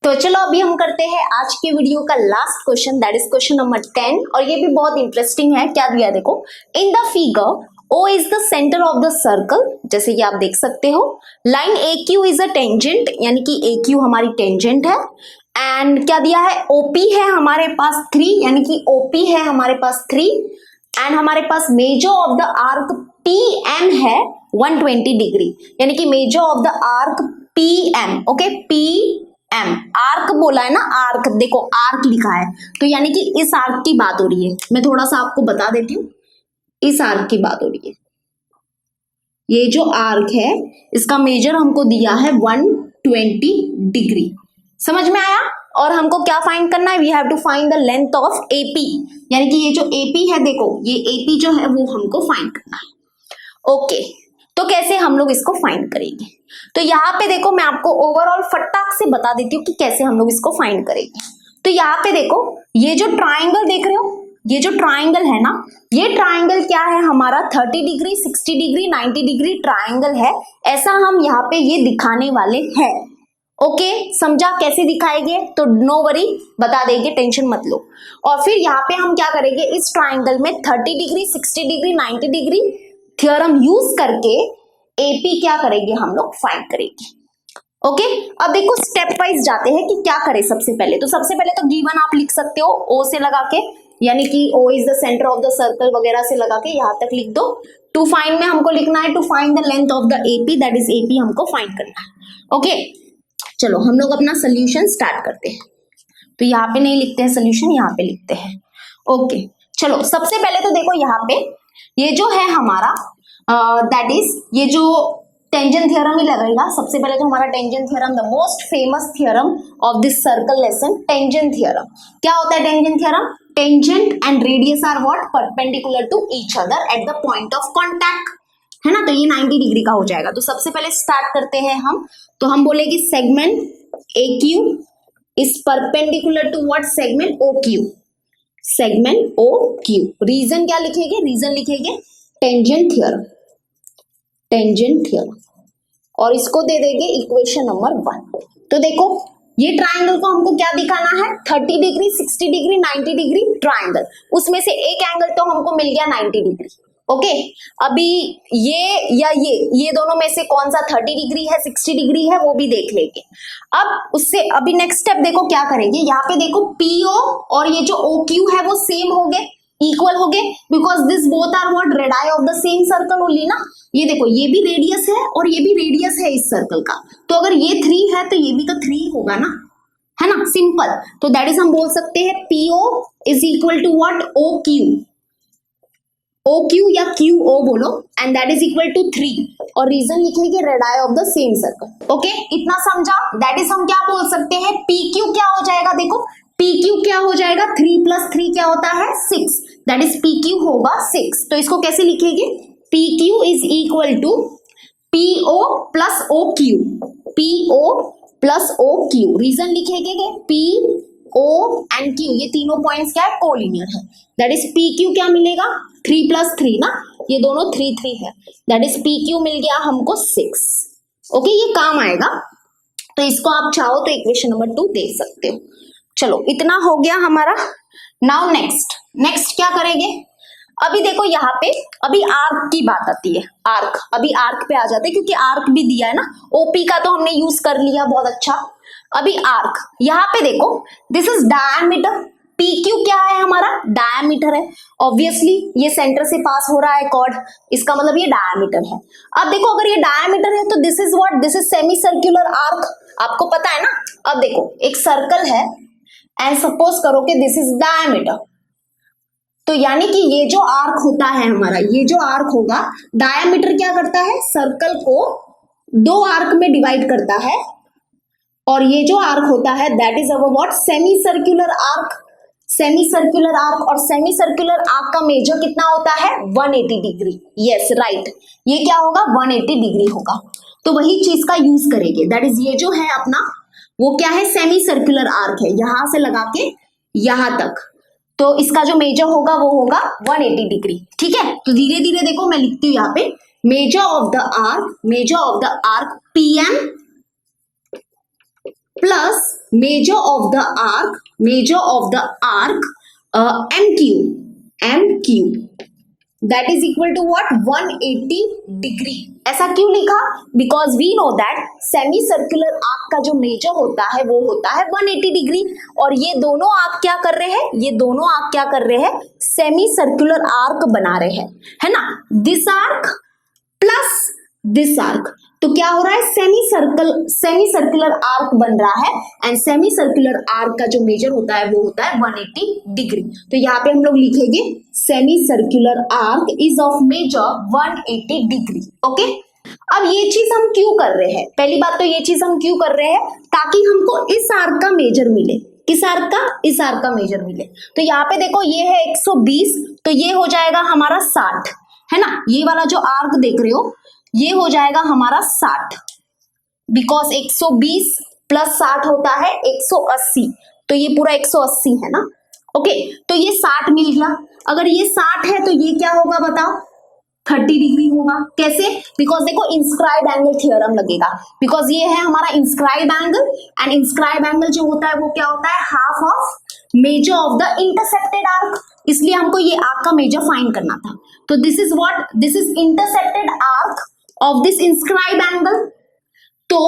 तो चलो अभी हम करते हैं आज के वीडियो का last question, that is question number 10, और ये भी बहुत इंटरेस्टिंग है। क्या दिया देखो, इन the figure O is the center of the circle, जैसे कि आप देख सकते हो, line AQ is a tangent, यानी कि AQ हमारी टेंजेंट है, एंड क्या दिया है, OP है हमारे पास 3, यानी कि OP है हमारे पास 3, एंड हमारे पास measure of the arc PM है 120 डिग्री, यानी कि measure of the arc PM, okay, PM, arc बोला है ना, आर्क देखो आर्क लिखा है, तो यानी कि इस आर्क की बात हो रही है। मैं थोड़ा सा आपको बता देती हूँ, इस आर्क की बात हो रही है। ये जो आर्क है इसका मेजर हमको दिया है 120 डिग्री, समझ में आया। और हमको क्या फाइंड करना है, we have to find the length of AP, यानी कि ये जो AP है, देखो ये AP जो है वो हमको फाइंड करना है, ओके। तो कैसे हम लोग इसको फाइंड करेंगे, तो यहाँ पे देखो मैं आपको ओवरऑल फटाक से बता देती हूँ कि कैसे हम लोग इसको फाइंड करेंगे। तो यहाँ पे देखो, ये जो ट्राइंगल देख रहे हो, ये जो ट्राइंगल है ना, ये ट्राइंगल क्या है हमारा, 30 डिग्री, 60 डिग्री, 90 डिग्री ट्राइंगल है, ऐसा हम यहाँ पे ये दिखाने वाले हैं, ओके। समझा कैसे दिखाएंगे, तो नो वरी, बता देंगे, टेंशन मत लो। और फिर यहाँ पे हम क्या करेंगे, इस ट्राइंगल में 30 degree, 60 degree, 90 degree theorem use करके एपी क्या करेंगे हम लोग, फाइंड करेंगे। ओके अब देखो स्टेप वाइज जाते हैं कि क्या करें। सबसे पहले तो गिवन आप लिख सकते हो ओ से लगा के, यानी कि O is the centre of the circle वगैरह से लगा के यहां तक लिख दो। टू फाइंड में हमको लिखना है to find the length of the AP, that is AP हमको फाइंड करना है। ओके चलो हम लोग अपना सोल्यूशन स्टार्ट करते हैं। तो यहाँ पे नहीं लिखते हैं सोल्यूशन, यहाँ पे लिखते हैं। ओके चलो सबसे पहले तो देखो यहाँ पे ये जो है हमारा दैट इज ये जो टेंजेंट थ्योरम ही लगेगा। सबसे पहले तो हमारा tangent theorem, the most famous theorem of this circle lesson, tangent theorem. क्या होता है tangent theorem? Tangent and radius are what, perpendicular to each other at the point of contact, है ना। तो ये 90 डिग्री का हो जाएगा। तो सबसे पहले स्टार्ट करते हैं हम, तो हम बोलेंगे segment A Q is perpendicular to what, segment O Q, segment O Q. Reason क्या लिखेंगे? रीजन लिखेंगे टेंजेंट थ्योरम, टेंजेंट थ्योरम, और इसको दे देंगे इक्वेशन नंबर 1। तो देखो ये ट्राइंगल को हमको क्या दिखाना है, 30 डिग्री, 60 डिग्री, 90 डिग्री ट्राइंगल। उसमें से एक एंगल तो हमको मिल गया 90 डिग्री। ओके अभी ये या ये दोनों में से कौन सा 30 डिग्री है, 60 डिग्री है, वो भी देख लेंगे। अब उससे अभी नेक्स्ट स्टेप देखो क्या करेंगे। यहाँ पे देखो पीओ और ये जो ओ क्यू है वो सेम हो गए, इक्वल हो गए, because this both are what, radii of the same circle only ना। ये देखो ये भी रेडियस है और ये भी रेडियस है इस सर्कल का। तो अगर ये 3 है तो ये भी तो 3 होगा ना, है ना, सिंपल। तो दैट इज हम बोल सकते हैं PO is equal to what, O Q, O Q या क्यू ओ बोलो, and that is equal to 3, और रीजन लिखेंगे radii of the same circle. Okay इतना समझा। दैट इज हम क्या बोल सकते हैं, पी क्यू क्या हो जाएगा, देखो पी क्यू क्या हो जाएगा, 3 + 3 क्या होता है, 6, दैट इज पी क्यू होगा 6। तो इसको कैसे लिखेंगे, P Q is equal to PO plus O Q, PO plus O Q. Reason लिखेंगे पी ओ एंड क्यू, ये तीनों पॉइंट्स क्या है, कोलिनियर है, दैट इज पी क्यू क्या मिलेगा, 3 + 3 ना, ये दोनों 3 3 है, दैट इज पी क्यू मिल गया हमको 6। ओके ये काम आएगा। तो इसको आप चाहो तो इक्वेशन नंबर 2 देख सकते हो। चलो इतना हो गया हमारा। नाउ नेक्स्ट क्या करेंगे। अभी देखो यहाँ पे अभी आर्क की बात आती है, आर्क। अभी आर्क पे आ जाते हैं क्योंकि आर्क भी दिया है ना, ओपी का तो हमने यूज कर लिया, बहुत अच्छा। अभी आर्क यहाँ पे देखो, this is diameter, P Q क्या है हमारा, डायमीटर है। ऑब्वियसली ये सेंटर से पास हो रहा है कॉर्ड, इसका मतलब ये डायमीटर है। अब देखो अगर ये डायमीटर है तो this is what, this is semi circular arc, आपको पता है ना। अब देखो एक सर्कल है एंड सपोज करो कि दिस इज डायमीटर, तो यानी कि ये जो आर्क होता है हमारा, ये जो आर्क होगा, डायमीटर क्या करता है, सर्कल को 2 आर्क में डिवाइड करता है, और ये जो आर्क होता है that is our what, semi circular arc, semi circular arc. और सेमी सर्कुलर आर्क का मेजर कितना होता है, 180 डिग्री। यस राइट, ये क्या होगा, 180 डिग्री होगा। तो वही चीज का यूज करेंगे, दैट इज ये जो है अपना वो क्या है, सेमी सर्कुलर आर्क है, यहां से लगा के यहां तक। तो इसका जो मेजर होगा वो होगा 180 डिग्री। ठीक है तो धीरे धीरे देखो मैं लिखती हूँ यहाँ पे, measure of the arc PM plus measure of the arc M Q that is equal to what, 180 degree. ऐसा क्यों लिखा, because we know that semi circular arc का जो मेजर होता है वो होता है 180 डिग्री, और ये दोनों आर्क क्या कर रहे हैं, सेमी सर्कुलर आर्क बना रहे हैं, है ना। This arc plus this arc, तो क्या हो रहा है, सेमी सर्कुलर आर्क बन रहा है, एंड सेमी सर्कुलर आर्क का जो मेजर होता है वो होता है 180 डिग्री। तो यहाँ पे हम लोग लिखेंगे semi circular arc is of measure 180 degree. Okay अब ये चीज हम क्यों कर रहे हैं, पहली बात तो ये चीज हम क्यों कर रहे हैं, ताकि हमको इस आर्क का मेजर मिले। किस आर्क का, इस आर्क का मेजर मिले। तो यहाँ पे देखो ये है 120, तो ये हो जाएगा हमारा 60, है ना। ये वाला जो आर्क देख रहे हो ये हो जाएगा हमारा 60, बिकॉज 120 प्लस 60 होता है 180, तो ये पूरा 180 है ना। ओके तो ये 60 मिल गया। अगर ये 60 है तो ये क्या होगा बताओ, 30 डिग्री होगा। कैसे, बिकॉज देखो इंस्क्राइब एंगल थ्योरम लगेगा, बिकॉज ये है हमारा inscribe angle, and inscribe angle जो होता है वो क्या होता है, half of measure of the intercepted arc, इसलिए हमको ये आर्क का मेजर फाइंड करना था। तो this is what, this is intercepted arc of this inscribe angle. तो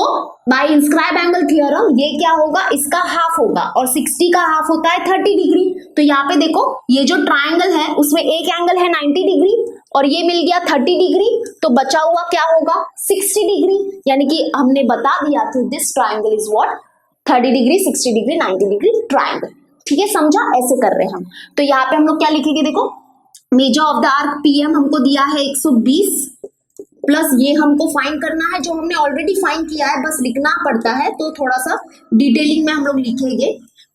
बाय इंस्क्राइब एंगल थ्योरम ये क्या होगा, इसका हाफ होगा और 60 का हाफ होता है 30 डिग्री। तो यहाँ पे देखो ये जो ट्राइंगल है उसमें एक एंगल है 90 डिग्री और ये मिल गया 30 डिग्री, तो बचा हुआ क्या होगा 60 डिग्री। यानी कि हमने बता दिया कि this triangle is what 30 degree 60 degree 90 degree triangle. ठीक है, समझा, ऐसे कर रहे हैं हम। तो यहाँ पे हम लोग क्या लिखेंगे, देखो major of the arc PM हमको दिया है 120 प्लस ये हमको फाइंड करना है जो हमने ऑलरेडी फाइंड किया है, बस लिखना पड़ता है तो थोड़ा सा डिटेलिंग में हम लोग लिखेंगे।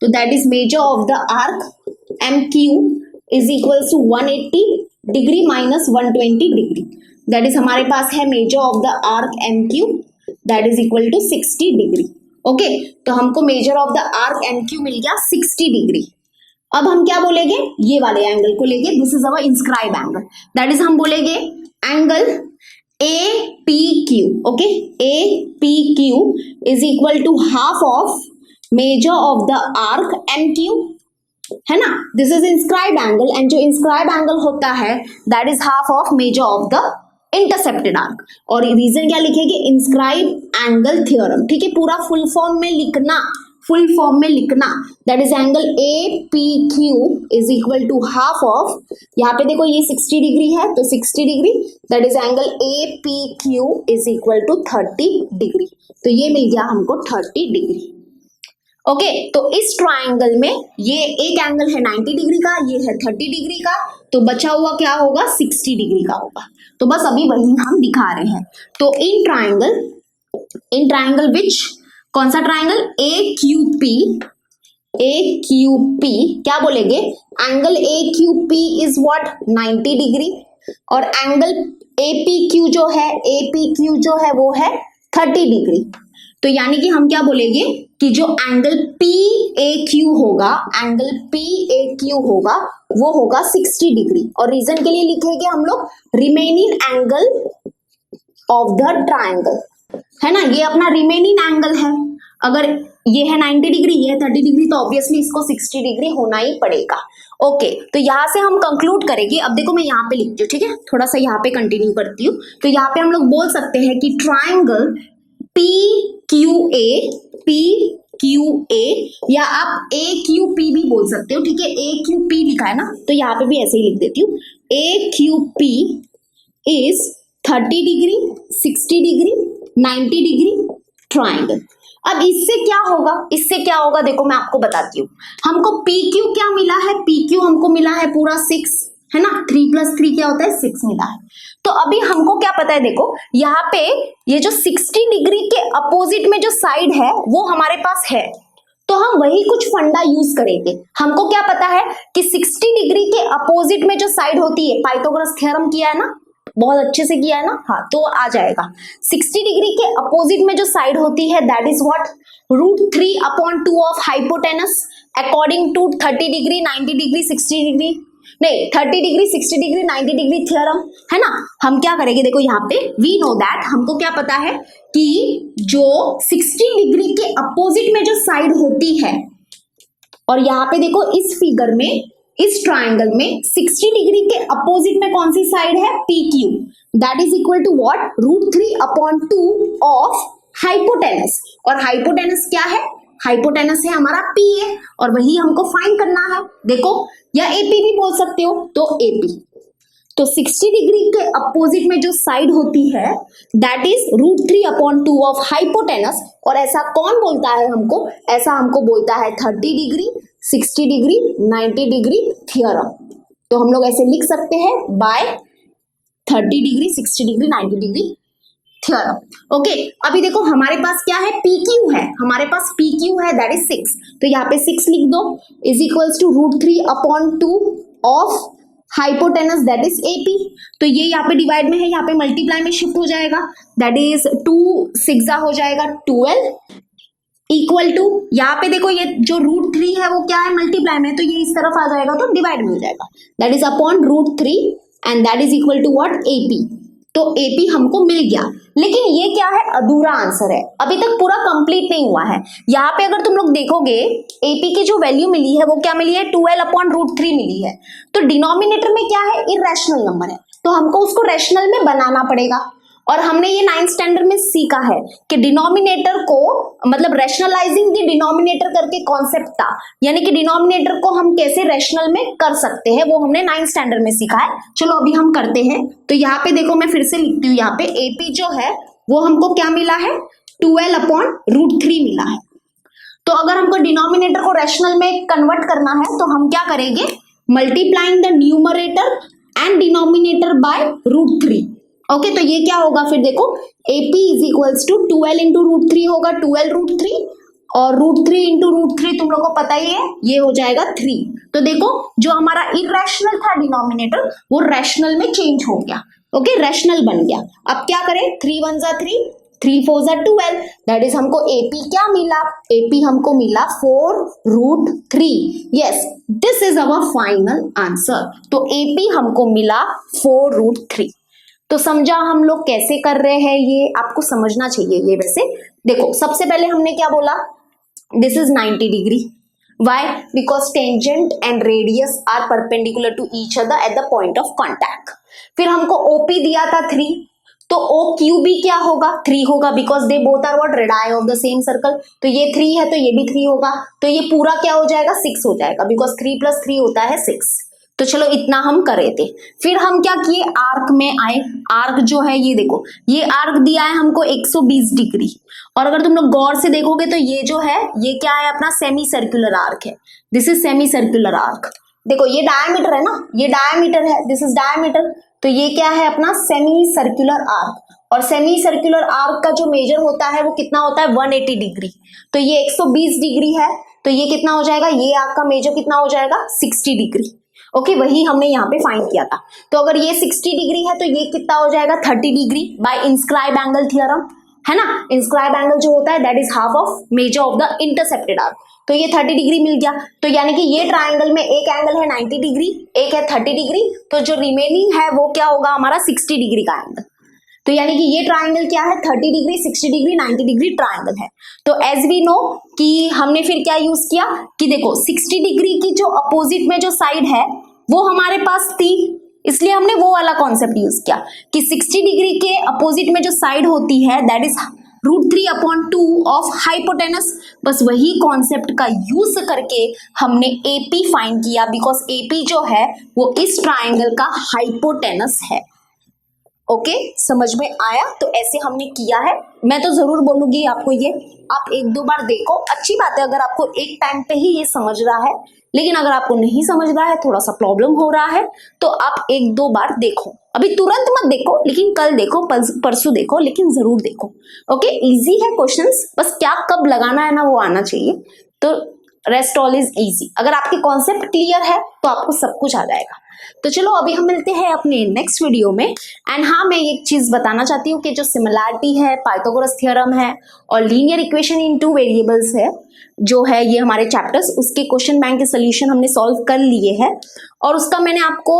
तो that is measure of the arc M Q is equal to 180 degree minus 120 degree. That is हमारे पास है measure of the arc M Q that is equal to 60 degree. Okay, तो हमको measure of the arc M Q मिल गया 60 degree. अब हम क्या बोलेंगे, ये वाले एंगल को लेंगे, this is our inscribe angle. That is हम बोलेंगे angle APQ, okay, APQ is equal to half of measure of the arc MQ, है ना। This is inscribe angle and जो इंस्क्राइब एंगल होता है that is half of measure of the intercepted arc. और reason क्या लिखेंगे, inscribe angle theorem. ठीक है, पूरा फुल फॉर्म में लिखना, फुल फॉर्म में लिखना। That is angle APQ is equal to half of, यहाँ पे देखो ये 60 डिग्री है तो 60 degree, that is angle APQ is equal to 30 degree. तो ये मिल गया हमको 30 डिग्री। ओके, तो इस ट्राइंगल में ये एक एंगल है 90 डिग्री का, ये है 30 डिग्री का, तो बचा हुआ क्या होगा 60 डिग्री का होगा। तो बस अभी वही हम दिखा रहे हैं। तो इन ट्राइंगल विच, कौन सा ट्राइंगल, AQP क्या बोलेंगे, angle AQP is what 90 degree और एंगल APQ जो है वो है 30 डिग्री। तो यानी कि हम क्या बोलेंगे कि जो एंगल PAQ होगा वो होगा 60 डिग्री। और रीजन के लिए लिखेंगे हम लोग remaining angle of the triangle, है ना, ये अपना रिमेनिंग एंगल है। अगर ये है 90 डिग्री, ये है 30 डिग्री, तो ऑब्वियसली इसको 60 डिग्री होना ही पड़ेगा। ओके, तो यहाँ से हम कंक्लूड करेंगे। अब देखो मैं यहाँ पे लिखती हूँ, ठीक है, थोड़ा सा यहाँ पे कंटिन्यू करती हूँ। तो यहाँ पे हम लोग बोल सकते हैं कि ट्राइंगल PQA या आप AQP भी बोल सकते हो। ठीक है, AQP लिखा है ना, तो यहाँ पे भी ऐसे ही लिख देती हूँ, AQP is 30 degree 60 degree 90 degree triangle. अब इससे क्या होगा, देखो मैं आपको बताती हूँ। हमको PQ क्या मिला है, PQ हमको मिला है पूरा 6, है ना, 3 + 3 क्या होता है 6 मिला है। तो अभी हमको क्या पता है, देखो यहाँ पे ये जो 60 डिग्री के अपोजिट में जो साइड है वो हमारे पास है, तो हम वही कुछ फंडा यूज करेंगे। हमको क्या पता है कि 60 डिग्री के अपोजिट में जो साइड होती है, पाइथागोरस थ्योरम किया है ना, बहुत अच्छे से किया है ना, हाँ, तो आ जाएगा। 60 डिग्री के अपोजिट में जो साइड होती है that is what √3/2 of hypotenuse according to 30 degree 90 degree 60 degree, नहीं 30 डिग्री 60 डिग्री 90 डिग्री थ्योरम, है ना। हम क्या करेंगे, देखो यहाँ पे वी नो दैट, हमको क्या पता है कि जो 60 डिग्री के अपोजिट में जो साइड होती है, और यहाँ पे देखो इस फिगर में, इस ट्राइंगल में 60 डिग्री के अपोजिट में कौन सी साइड है, PQ, that is equal to what √3/2 of hypotenuse. और हाइपोटेनस क्या है, हाइपोटेनस है हमारा PA, और वही हमको फाइंड करना है। देखो, या AP भी बोल सकते हो, तो AP, तो 60 डिग्री के अपोजिट में जो साइड होती है दैट इज √3/2 ऑफ हाइपोटेनस। और ऐसा कौन बोलता है हमको, ऐसा हमको बोलता है 30 डिग्री 60 डिग्री 90 डिग्री थ्योरम। तो हम लोग ऐसे लिख सकते हैं by 30 degree 60 degree 90 degree theorem. Okay, अभी देखो हमारे पास क्या है, PQ है, हमारे पास PQ है दैट इज 6, तो यहाँ पे 6 लिख दो is equals to √3/2 of hypotenuse that is AP। तो ये यहाँ पे डिवाइड में है, यहाँ पे मल्टीप्लाई में शिफ्ट हो जाएगा, दैट इज 2 6 हो जाएगा 12 इक्वल टू, यहाँ पे देखो ये जो √3 है वो क्या है, मल्टीप्लाई में, तो ये इस तरफ आ जाएगा तो डिवाइड में हो जाएगा, that is upon √3 and that is equal to what AP। तो AP हमको मिल गया, लेकिन ये क्या है, अधूरा आंसर है, अभी तक पूरा कंप्लीट नहीं हुआ है। यहाँ पे अगर तुम लोग देखोगे AP की जो वैल्यू मिली है वो क्या मिली है, 12/√3 मिली है। तो डिनोमिनेटर में क्या है, इरेशनल नंबर है, तो हमको उसको रैशनल में बनाना पड़ेगा। और हमने ये 9th स्टैंडर्ड में सीखा है कि डिनोमिनेटर को मतलब रैशनलाइजिंग द डिनोमिनेटर करके कॉन्सेप्ट था, यानी कि डिनोमिनेटर को हम कैसे रैशनल में कर सकते हैं, वो हमने 9th स्टैंडर्ड में सीखा है। चलो अभी हम करते हैं। तो यहाँ पे देखो मैं फिर से लिखती हूँ, यहाँ पे AP जो है वो हमको क्या मिला है, 12/√3 मिला है। तो अगर हमको डिनोमिनेटर को रैशनल में कन्वर्ट करना है तो हम क्या करेंगे, multiplying the numerator and denominator by √3। Okay, तो ये क्या होगा फिर देखो, AP is equals to 12 into √3 होगा 12√3 और √3 इंटू √3 तुम लोग को पता ही है ये हो जाएगा 3। तो देखो जो हमारा इरेशनल था डिनोमिनेटर वो रैशनल में चेंज हो गया। ओके, रैशनल बन गया। अब क्या करें, 3 1 जा 3, 3 4 जा 12, दैट इज हमको AP क्या मिला, AP हमको मिला 4√3। Yes, this is our final answer. तो AP हमको मिला 4√3। तो समझा हम लोग कैसे कर रहे हैं, ये आपको समझना चाहिए। ये वैसे देखो सबसे पहले हमने क्या बोला, this is 90 degree. Why? Because tangent and radius are perpendicular to each other at the point of contact. फिर हमको OP दिया था 3, तो OQB क्या होगा, 3 होगा, because they both are what, radii of the same circle। तो ये 3 है तो ये भी 3 होगा, तो ये पूरा क्या हो जाएगा, 6 हो जाएगा, because 3 + 3 होता है 6। तो चलो इतना हम करे थे। फिर हम क्या किए, आर्क में आए। आर्क जो है ये देखो, ये आर्क दिया है हमको 120 डिग्री, और अगर तुम लोग गौर से देखोगे तो ये जो है ये क्या है, अपना सेमी सर्कुलर आर्क है। This is semi circular arc. देखो ये डायमीटर है ना, ये डायमीटर है, दिस इज डायमीटर। तो ये क्या है, अपना सेमी सर्कुलर आर्क। और सेमी सर्कुलर आर्क का जो मेजर होता है वो कितना होता है, 180 डिग्री। तो ये 120 डिग्री है, तो ये कितना हो जाएगा, ये आर्क का मेजर कितना हो जाएगा, 60 डिग्री। ओके, वही हमने यहाँ पे फाइंड किया था। तो अगर ये 60 डिग्री है तो ये कितना हो जाएगा, 30 degree by inscribe angle theorem, है ना। इंस्क्राइब एंगल जो होता है that is half of measure of the intercepted arc. तो ये 30 डिग्री मिल गया। तो यानी कि ये ट्राइंगल में एक एंगल है 90 डिग्री, एक है 30 डिग्री, तो जो रिमेनिंग है वो क्या होगा, हमारा 60 डिग्री का एंगल। तो यानी कि ये ट्राइंगल क्या है, 30 डिग्री, 60 डिग्री, 90 डिग्री ट्राइंगल है। तो एज वी नो कि हमने फिर क्या यूज किया कि देखो 60 डिग्री की जो अपोजिट में जो साइड है वो हमारे पास थी, इसलिए हमने वो वाला कॉन्सेप्ट यूज किया कि 60 डिग्री के अपोजिट में जो साइड होती है दैट इज √3/2 ऑफ हाइपोटेनस। बस वही कॉन्सेप्ट का यूज करके हमने AP फाइंड किया, बिकॉज AP जो है वो इस ट्राइंगल का हाइपोटेनस है। ओके, समझ में आया। तो ऐसे हमने किया है। मैं तो जरूर बोलूंगी आपको, ये आप 1-2 बार देखो, अच्छी बात है अगर आपको एक टाइम पे ही ये समझ रहा है। लेकिन अगर आपको नहीं समझ रहा है, थोड़ा सा प्रॉब्लम हो रहा है, तो आप 1-2 बार देखो। अभी तुरंत मत देखो, लेकिन कल देखो, परसों देखो, लेकिन जरूर देखो। ओके, इजी है क्वेश्चंस, बस क्या कब लगाना है ना वो आना चाहिए। तो रेस्ट ऑल इज इजी। अगर आपके कॉन्सेप्ट क्लियर है तो आपको सब कुछ आ जाएगा। तो चलो अभी हम मिलते हैं अपने नेक्स्ट वीडियो में। एंड हाँ, मैं एक चीज बताना चाहती हूँ कि जो सिमिलैरिटी है, पाइथागोरस थ्योरम है और लीनियर इक्वेशन इन 2 वेरिएबल्स है, जो है ये हमारे चैप्टर्स, उसके क्वेश्चन बैंक के सोल्यूशन हमने सॉल्व कर लिए हैं। और उसका मैंने आपको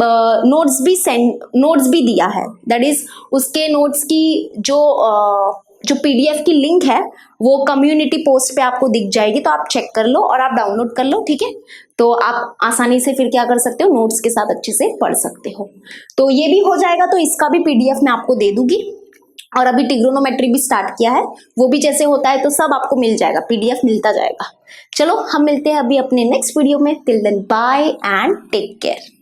नोट्स भी दिया है, दैट इज उसके नोट्स की जो PDF की लिंक है वो कम्युनिटी पोस्ट पे आपको दिख जाएगी, तो आप चेक कर लो और आप डाउनलोड कर लो, ठीक है। तो आप आसानी से फिर क्या कर सकते हो, नोट्स के साथ अच्छे से पढ़ सकते हो। तो ये भी हो जाएगा, तो इसका भी PDF मैं आपको दे दूंगी। और अभी ट्रिग्नोमेट्री भी स्टार्ट किया है, वो भी जैसे होता है तो सब आपको मिल जाएगा, PDF मिलता जाएगा। चलो हम मिलते हैं अभी अपने नेक्स्ट वीडियो में। Till then bye and take care.